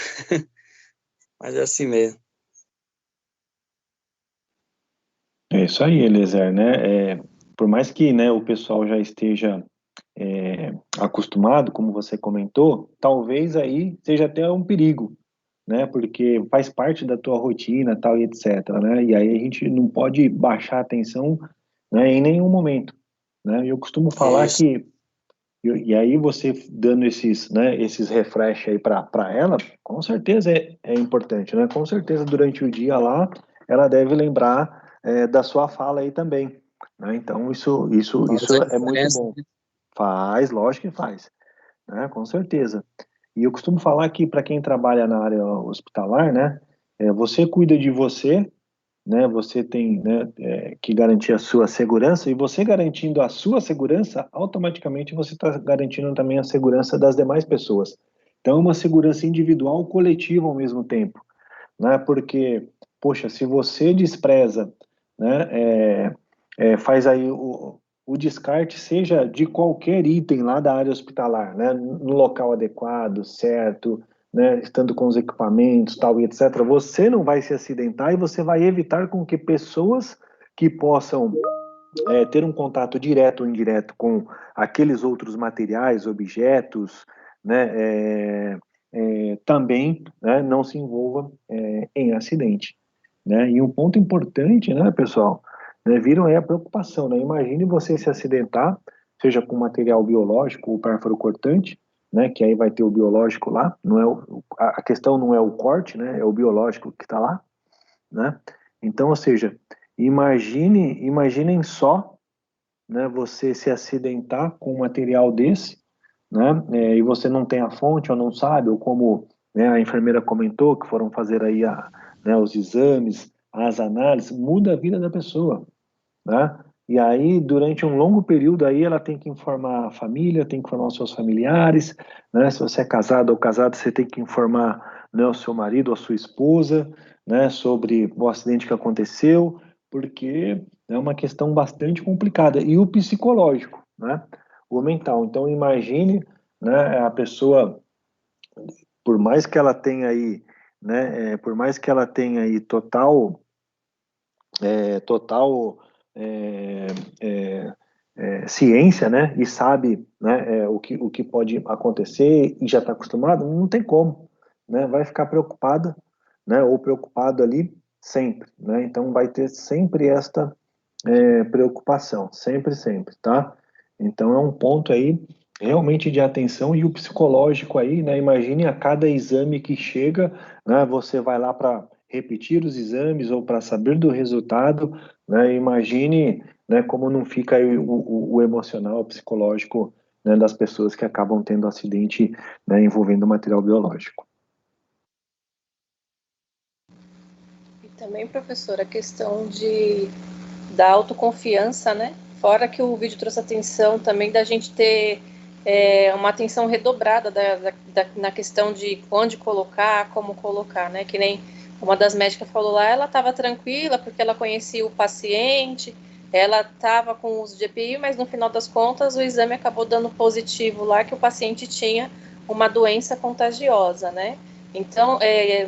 Mas é assim mesmo. É isso aí, Eliezer, né? Por mais que, né, o pessoal já esteja acostumado, como você comentou, talvez aí seja até um perigo, né? Porque faz parte da tua rotina, tal e etc, né? E aí a gente não pode baixar a atenção, né, em nenhum momento, né? Eu costumo falar Isso. que e aí você dando esses, né, esses refresh aí para ela, com certeza é importante, né? Com certeza durante o dia lá, ela deve lembrar da sua fala aí também, né? Então isso Faz a é muito diferença, bom. né? Faz, lógico que faz, né? Com certeza. E eu costumo falar que para quem trabalha na área hospitalar, né, você cuida de você, né? Você tem, né, que garantir a sua segurança, e você garantindo a sua segurança, automaticamente você está garantindo também a segurança das demais pessoas. Então, uma segurança individual e coletiva ao mesmo tempo, né? Porque, poxa, se você despreza, né, faz aí o descarte, seja de qualquer item lá da área hospitalar, né, no local adequado, certo, né, estando com os equipamentos, tal e etc., você não vai se acidentar e você vai evitar com que pessoas que possam ter um contato direto ou indireto com aqueles outros materiais, objetos, né, também, né, não se envolva em acidente, né? E um ponto importante, né, pessoal, né, viram aí a preocupação, né? Imagine você se acidentar, seja com material biológico ou pérfuro cortante, né, que aí vai ter o biológico lá, não é a questão não é o corte, né, é o biológico que está lá, né? Então, ou seja, imaginem só, né, você se acidentar com um material desse, né, e você não tem a fonte ou não sabe, ou como, né, a enfermeira comentou, que foram fazer aí né, os exames, as análises, muda a vida da pessoa, né? E aí, durante um longo período aí, ela tem que informar a família, tem que informar os seus familiares, né? Se você é casado ou casado, você tem que informar, né, o seu marido ou a sua esposa, né, sobre o acidente que aconteceu, porque é uma questão bastante complicada. E o psicológico, né? O mental. Então, imagine, né, a pessoa, por mais que ela tenha aí, né, por mais que ela tenha aí total é, é, ciência, né, e sabe, né, o que pode acontecer e já está acostumado, não tem como, né, vai ficar preocupada, né, ou preocupado ali sempre, né, então vai ter sempre esta preocupação, sempre, tá? Então é um ponto aí realmente de atenção, e o psicológico aí, né? Imagine a cada exame que chega, né? Você vai lá para repetir os exames ou para saber do resultado, né? Imagine, né? Como não fica aí o emocional, o psicológico, né? Das pessoas que acabam tendo acidente, né? Envolvendo material biológico. E também, professor, a questão da autoconfiança, né? Fora que o vídeo trouxe atenção também da gente ter uma atenção redobrada na questão de onde colocar, como colocar, né? Que nem uma das médicas falou lá, ela estava tranquila porque ela conhecia o paciente, ela estava com o uso de EPI, mas no final das contas o exame acabou dando positivo lá que o paciente tinha uma doença contagiosa, né? Então,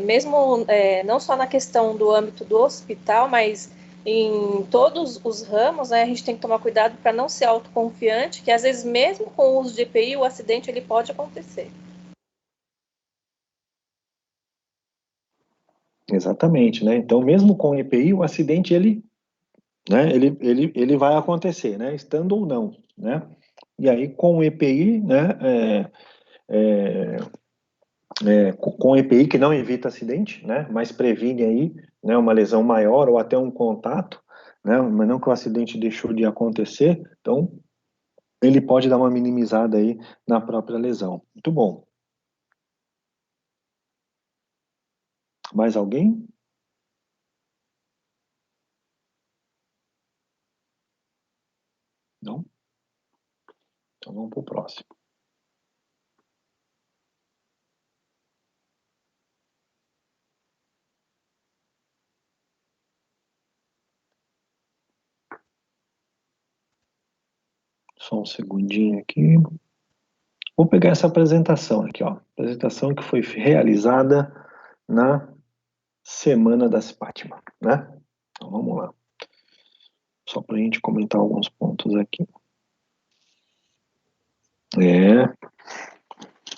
mesmo não só na questão do âmbito do hospital, mas em todos os ramos, né, a gente tem que tomar cuidado para não ser autoconfiante, que às vezes mesmo com o uso de EPI, o acidente ele pode acontecer. Exatamente, né? Então, mesmo com EPI, o acidente ele vai acontecer, né? Estando ou não, né? E aí, com o EPI, né? Com EPI que não evita acidente, né? Mas previne aí, né? Uma lesão maior ou até um contato, né? Mas não que o acidente deixou de acontecer, então ele pode dar uma minimizada aí na própria lesão. Muito bom. Mais alguém? Não? Então vamos para o próximo. Só um segundinho aqui. Vou pegar essa apresentação aqui, ó. Apresentação que foi realizada na Semana das Fátima, né? Então vamos lá. Só para a gente comentar alguns pontos aqui.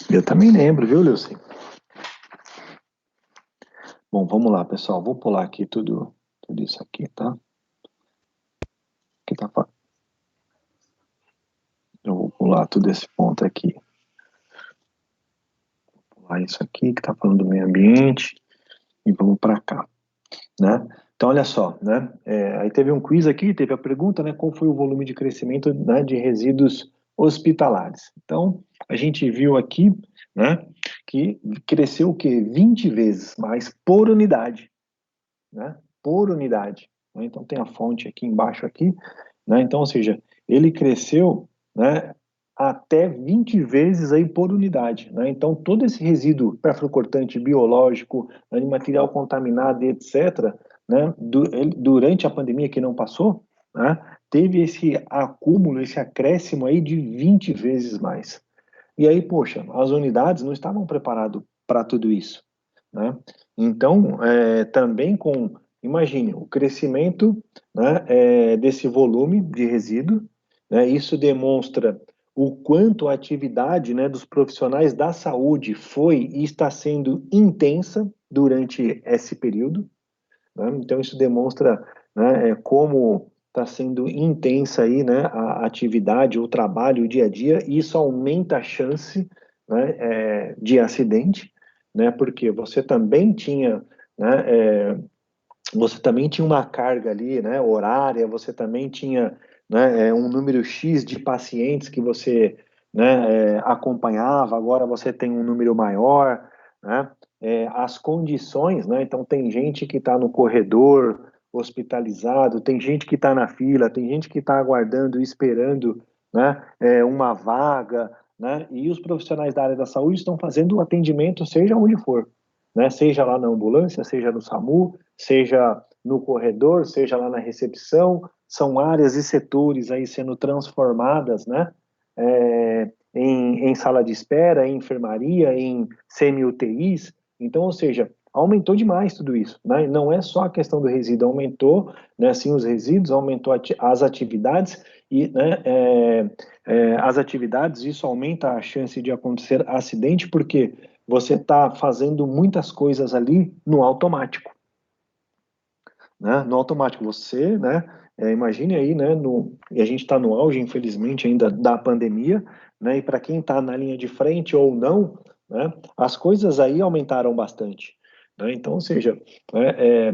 Eu também lembro, viu, Leuci? Bom, vamos lá, pessoal. Vou pular aqui tudo isso aqui, tá? Eu vou pular tudo esse ponto aqui. Vou pular isso aqui que está falando do meio ambiente e vamos para cá, né? Então, olha só, né? Aí teve um quiz aqui, teve a pergunta, né? Qual foi o volume de crescimento, né, de resíduos hospitalares? Então, a gente viu aqui, né, que cresceu o quê? 20 vezes mais por unidade, né? Por unidade. Né? Então, tem a fonte aqui embaixo aqui, né? Então, ou seja, ele cresceu, né, até 20 vezes aí por unidade, né? Então, todo esse resíduo perfluorcortante biológico, material contaminado, etc., né, durante a pandemia que não passou, né, teve esse acúmulo, esse acréscimo aí de 20 vezes mais. E aí, poxa, as unidades não estavam preparadas para tudo isso, né? Então, também imagine, o crescimento, né, desse volume de resíduo, né, isso demonstra o quanto a atividade, né, dos profissionais da saúde foi e está sendo intensa durante esse período, né? Então, isso demonstra, né, como está sendo intensa aí, né, a atividade, o trabalho, o dia a dia, e isso aumenta a chance, né, de acidente, né, porque você também tinha, né, você também tinha uma carga ali, né, horária, você também tinha, né, um número X de pacientes que você, né, acompanhava, agora você tem um número maior, né, as condições, né, então tem gente que está no corredor hospitalizado, tem gente que está na fila, tem gente que está aguardando, esperando, né, uma vaga, né, e os profissionais da área da saúde estão fazendo o atendimento seja onde for, né, seja lá na ambulância, seja no SAMU, seja no corredor, seja lá na recepção, são áreas e setores aí sendo transformadas, né, em sala de espera, em enfermaria, em semi-UTIs. Então, ou seja, aumentou demais tudo isso, né? Não é só a questão do resíduo, aumentou, né, sim, os resíduos, aumentou as atividades e, né, as atividades, isso aumenta a chance de acontecer acidente, porque você está fazendo muitas coisas ali no automático, né? No automático, você, né? Imagine aí, né? E a gente está no auge, infelizmente, ainda da pandemia, né? E para quem está na linha de frente ou não, né? As coisas aí aumentaram bastante, né? Então, ou seja,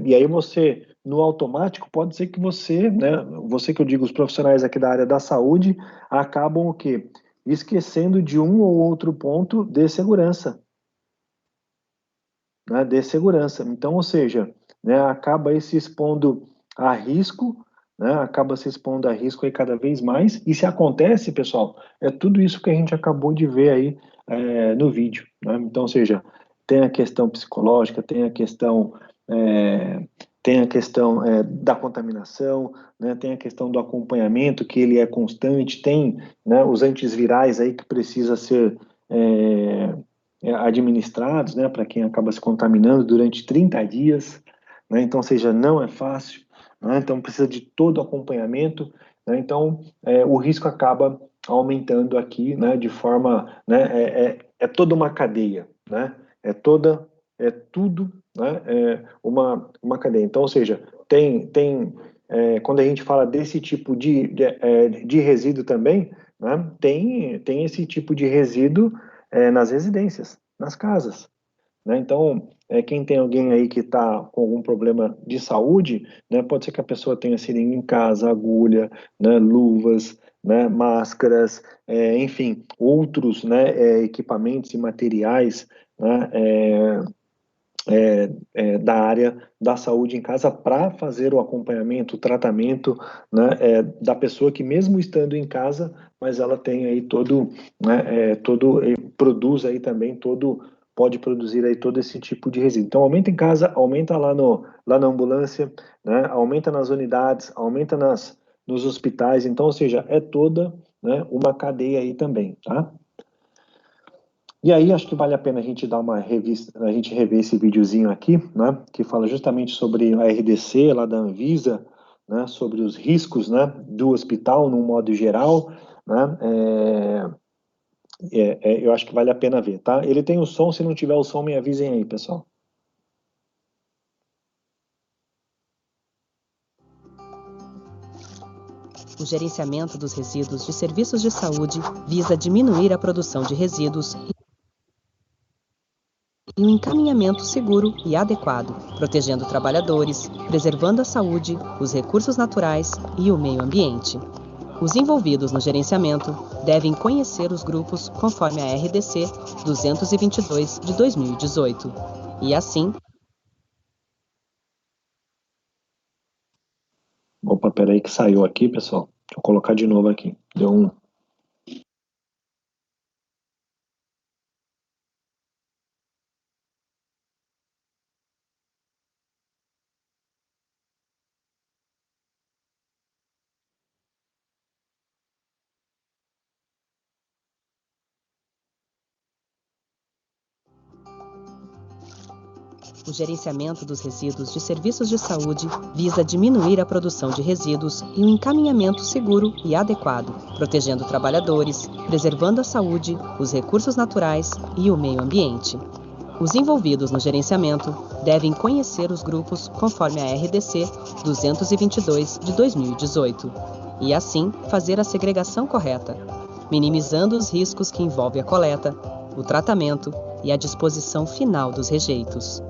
e aí você no automático pode ser que você, né? Você que eu digo, os profissionais aqui da área da saúde acabam o quê? Esquecendo de um ou outro ponto de segurança, né, de segurança. Então, ou seja, né, acaba aí se expondo a risco, né, acaba se expondo a risco aí cada vez mais. E se acontece, pessoal, é tudo isso que a gente acabou de ver aí no vídeo, né? Então, ou seja, tem a questão psicológica, tem a questão da contaminação, né, tem a questão do acompanhamento, que ele é constante, tem, né, os antivirais aí que precisa ser administrados, né, para quem acaba se contaminando durante 30 dias, né, então, ou seja, não é fácil, né, então precisa de todo o acompanhamento, né, então o risco acaba aumentando aqui, né, de forma, né, é toda uma cadeia, né, é tudo, né, uma cadeia, então, ou seja, quando a gente fala desse tipo de resíduo também, né, tem esse tipo de resíduo nas residências, nas casas, né? Então, quem tem alguém aí que está com algum problema de saúde, né, pode ser que a pessoa tenha seringa em casa, agulha, né, luvas, né, máscaras, enfim, outros, né, equipamentos e materiais, né, da área da saúde em casa para fazer o acompanhamento, o tratamento, né, da pessoa que mesmo estando em casa, mas ela tem aí produz aí também pode produzir aí todo esse tipo de resíduo. Então aumenta em casa, aumenta lá na ambulância, né, aumenta nas unidades, aumenta nos hospitais, então, ou seja, é toda, né, uma cadeia aí também, tá? E aí acho que vale a pena a gente dar uma revista, a gente rever esse videozinho aqui, né, que fala justamente sobre a RDC lá da Anvisa, né, sobre os riscos, né, do hospital num modo geral, né, eu acho que vale a pena ver, tá? Ele tem o som, se não tiver o som me avisem aí, pessoal. O gerenciamento dos resíduos de serviços de saúde visa diminuir a produção de resíduos e um encaminhamento seguro e adequado, protegendo trabalhadores, preservando a saúde, os recursos naturais e o meio ambiente. Os envolvidos no gerenciamento devem conhecer os grupos conforme a RDC 222 de 2018 e assim... Opa, peraí que saiu aqui, pessoal. Deixa eu colocar de novo aqui. Deu um... O gerenciamento dos resíduos de serviços de saúde visa diminuir a produção de resíduos e um encaminhamento seguro e adequado, protegendo trabalhadores, preservando a saúde, os recursos naturais e o meio ambiente. Os envolvidos no gerenciamento devem conhecer os grupos conforme a RDC 222 de 2018 e, assim, fazer a segregação correta, minimizando os riscos que envolvem a coleta, o tratamento e a disposição final dos rejeitos.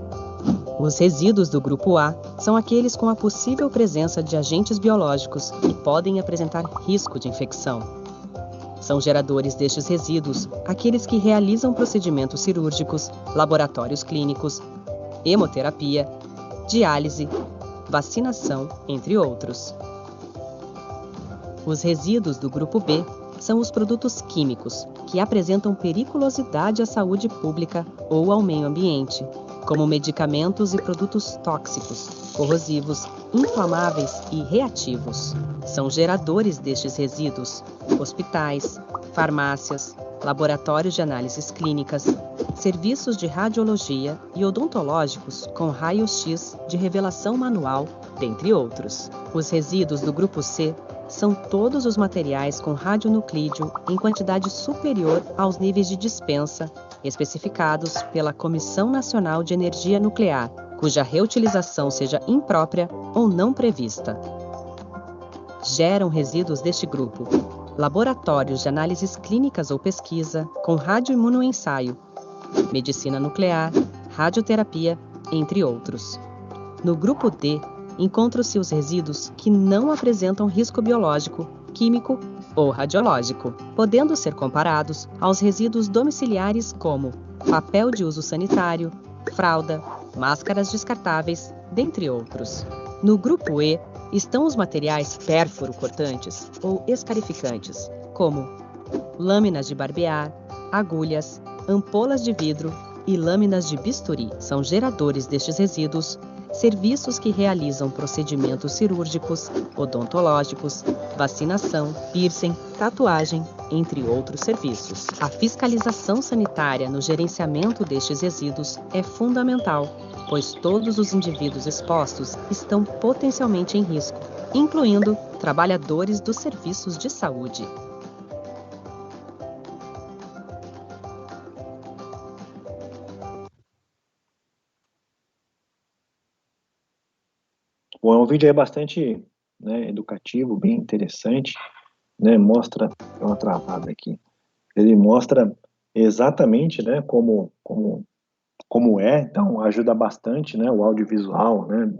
Os resíduos do grupo A são aqueles com a possível presença de agentes biológicos que podem apresentar risco de infecção. São geradores destes resíduos aqueles que realizam procedimentos cirúrgicos, laboratórios clínicos, hemoterapia, diálise, vacinação, entre outros. Os resíduos do grupo B são os produtos químicos que apresentam periculosidade à saúde pública ou ao meio ambiente, como medicamentos e produtos tóxicos, corrosivos, inflamáveis e reativos. São geradores destes resíduos hospitais, farmácias, laboratórios de análises clínicas, serviços de radiologia e odontológicos com raio-x de revelação manual, dentre outros. Os resíduos do grupo C são todos os materiais com radionuclídeo em quantidade superior aos níveis de dispensa especificados pela Comissão Nacional de Energia Nuclear, cuja reutilização seja imprópria ou não prevista. Geram resíduos deste grupo laboratórios de análises clínicas ou pesquisa com radioimunoensaio, medicina nuclear, radioterapia, entre outros. No grupo D, encontram-se os resíduos que não apresentam risco biológico, químico ou radiológico, podendo ser comparados aos resíduos domiciliares como papel de uso sanitário, fralda, máscaras descartáveis, dentre outros. No grupo E, estão os materiais pérfuro-cortantes ou escarificantes, como lâminas de barbear, agulhas, ampolas de vidro e lâminas de bisturi. São geradores destes resíduos serviços que realizam procedimentos cirúrgicos, odontológicos, vacinação, piercing, tatuagem, entre outros serviços. A fiscalização sanitária no gerenciamento destes resíduos é fundamental, pois todos os indivíduos expostos estão potencialmente em risco, incluindo trabalhadores dos serviços de saúde. Bom, é um vídeo aí bastante, né, educativo, bem interessante, né, mostra, dá uma travada aqui, ele mostra exatamente, né, como é, então ajuda bastante, né, o audiovisual, né,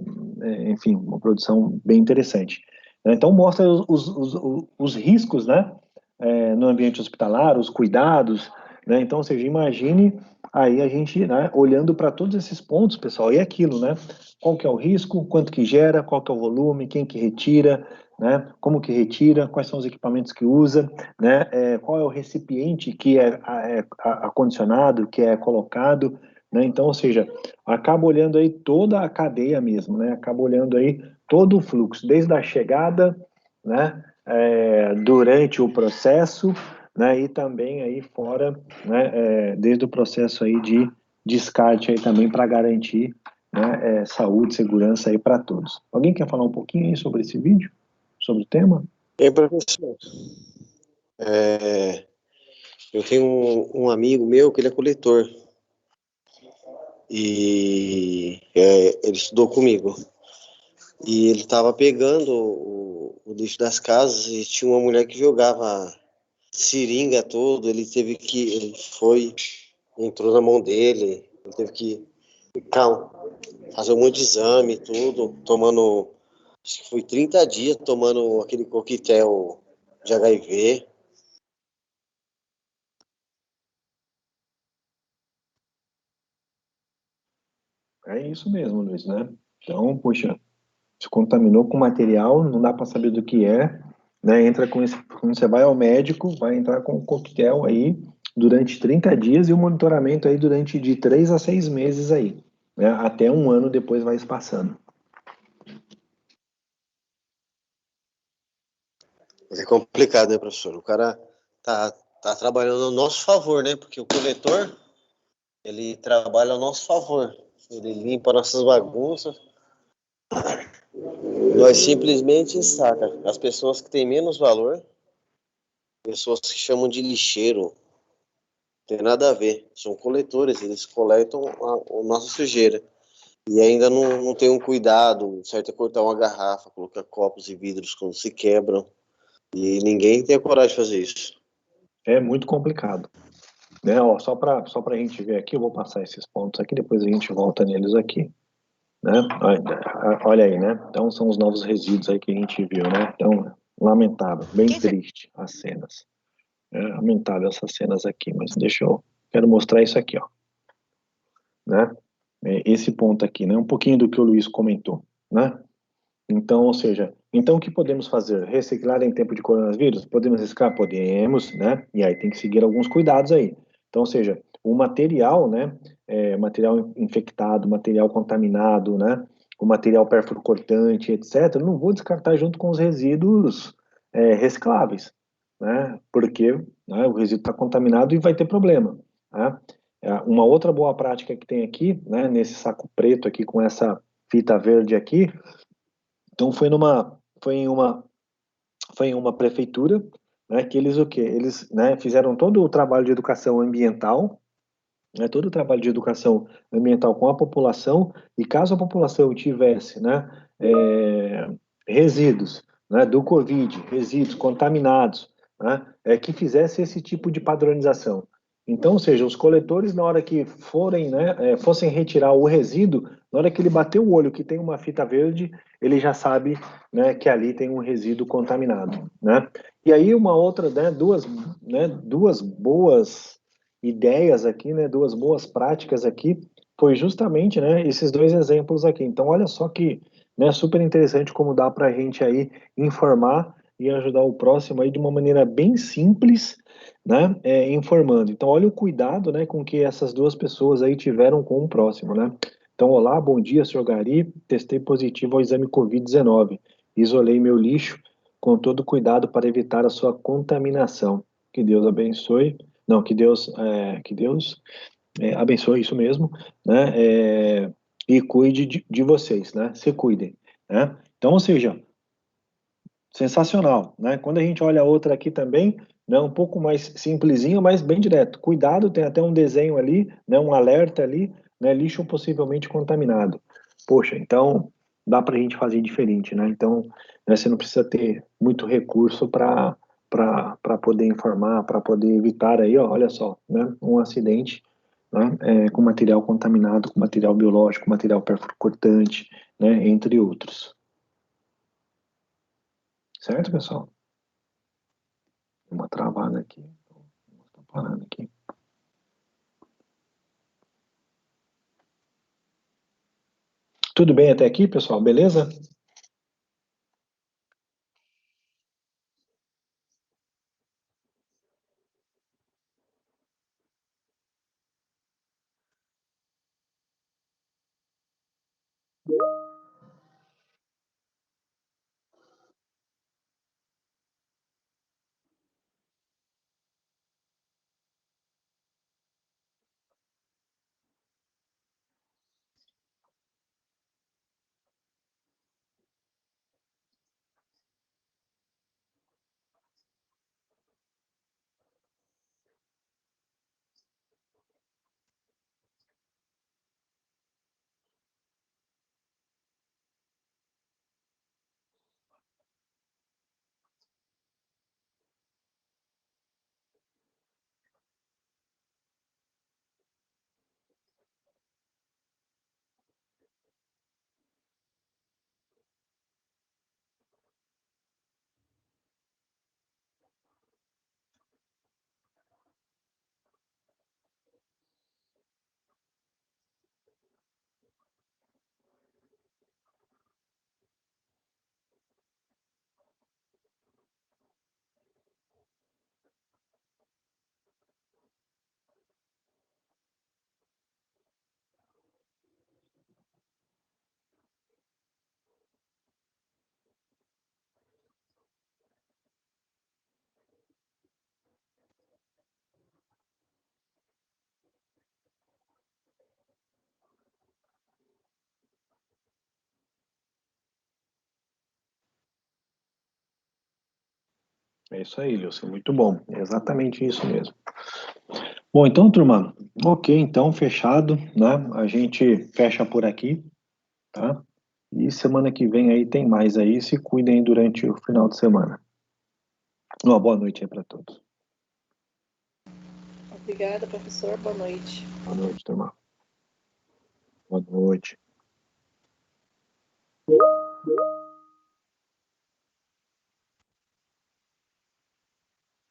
enfim, uma produção bem interessante. Então mostra os riscos, né, no ambiente hospitalar, os cuidados, né, então, ou seja, imagine aí a gente, né, olhando para todos esses pontos, pessoal, e aquilo, né, qual que é o risco, quanto que gera, qual que é o volume, quem que retira, né, como que retira, quais são os equipamentos que usa, né, qual é o recipiente que é acondicionado, que é colocado, né, então, ou seja, acaba olhando aí toda a cadeia mesmo, né, acaba olhando aí todo o fluxo, desde a chegada, né, durante o processo, né, e também aí fora, né, desde o processo aí de descarte aí também para garantir, né, saúde, segurança aí para todos. Alguém quer falar um pouquinho aí sobre esse vídeo? Sobre o tema? Professor, eu tenho um amigo meu que ele é coletor e ele estudou comigo e ele estava pegando o lixo das casas e tinha uma mulher que jogava seringa todo, entrou na mão dele, ele teve que fazer um monte de exame, tudo, tomando, acho que foi 30 dias tomando aquele coquetel de HIV. É isso mesmo, Luiz, né? Então, puxa, se contaminou com material, não dá para saber do que é, né? Entra com esse, quando você vai ao médico, vai entrar com um coquetel aí durante 30 dias e o monitoramento aí durante de 3 a 6 meses aí, né? Até um ano depois vai se passando. Mas é complicado, né, professor? O cara tá trabalhando ao nosso favor, né? Porque o coletor, ele trabalha ao nosso favor. Ele limpa nossas bagunças. Nós simplesmente saca. As pessoas que têm menos valor, pessoas que chamam de lixeiro, não tem nada a ver. São coletores, eles coletam a nossa sujeira. E ainda não tem um cuidado, certo? É cortar uma garrafa, colocar copos e vidros quando se quebram. E ninguém tem a coragem de fazer isso. É muito complicado. Né? Ó, só para a gente ver aqui, eu vou passar esses pontos aqui, depois a gente volta neles aqui. Né? Olha aí, né? Então são os novos resíduos aí que a gente viu, né? Então, lamentável, bem triste as cenas. Lamentável essas cenas aqui, mas quero mostrar isso aqui, ó. Né? Esse ponto aqui, né? Um pouquinho do que o Luiz comentou, né? Então, ou seja, então o que podemos fazer? Reciclar em tempo de coronavírus? Podemos reciclar? Podemos, né? E aí tem que seguir alguns cuidados aí. Então, ou seja, o material, né? Material infectado, material contaminado, né? O material perfluorocortante, etc. Não vou descartar junto com os resíduos recicláveis, né? Porque, né, o resíduo está contaminado e vai ter problema, né? Uma outra boa prática que tem aqui, né? Nesse saco preto aqui com essa fita verde aqui. Então foi em uma prefeitura, né, que eles né, fizeram todo o trabalho de educação ambiental, né, todo o trabalho de educação ambiental com a população, e caso a população tivesse, né, resíduos, né, do Covid, resíduos contaminados, né, que fizesse esse tipo de padronização. Então, ou seja, os coletores, na hora que fossem retirar o resíduo, na hora que ele bater o olho que tem uma fita verde, ele já sabe, né, que ali tem um resíduo contaminado, né? E aí uma outra, né, duas boas ideias aqui, né, duas boas práticas aqui, foi justamente, né, esses dois exemplos aqui. Então, olha só que, né, super interessante como dá para a gente aí informar e ajudar o próximo aí de uma maneira bem simples, né, informando. Então, olha o cuidado, né, com que essas duas pessoas aí tiveram com o próximo, né? Então, olá, bom dia, senhor Gari, testei positivo ao exame Covid-19, isolei meu lixo com todo cuidado para evitar a sua contaminação. Que Deus abençoe. Não, que Deus abençoe, isso mesmo, né? E cuide de vocês, né? Se cuidem, né? Então, ou seja, sensacional, né? Quando a gente olha a outra aqui também, né, um pouco mais simplesinho, mas bem direto. Cuidado, tem até um desenho ali, né, um alerta ali, né, lixo possivelmente contaminado. Poxa, então dá para a gente fazer diferente, né? Então, né, você não precisa ter muito recurso para poder informar, para poder evitar aí, ó, olha só, né, um acidente, né, com material contaminado, com material biológico, material percortante, né, entre outros. Certo, pessoal? Uma travada aqui. Estou parando aqui. Tudo bem até aqui, pessoal? Beleza? É isso aí, Lilson. Muito bom. É exatamente isso mesmo. Bom, então, turma, ok, então, fechado, né? A gente fecha por aqui, tá? E semana que vem aí tem mais aí. Se cuidem durante o final de semana. Uma boa noite aí para todos. Obrigada, professor. Boa noite. Boa noite, turma. Boa noite.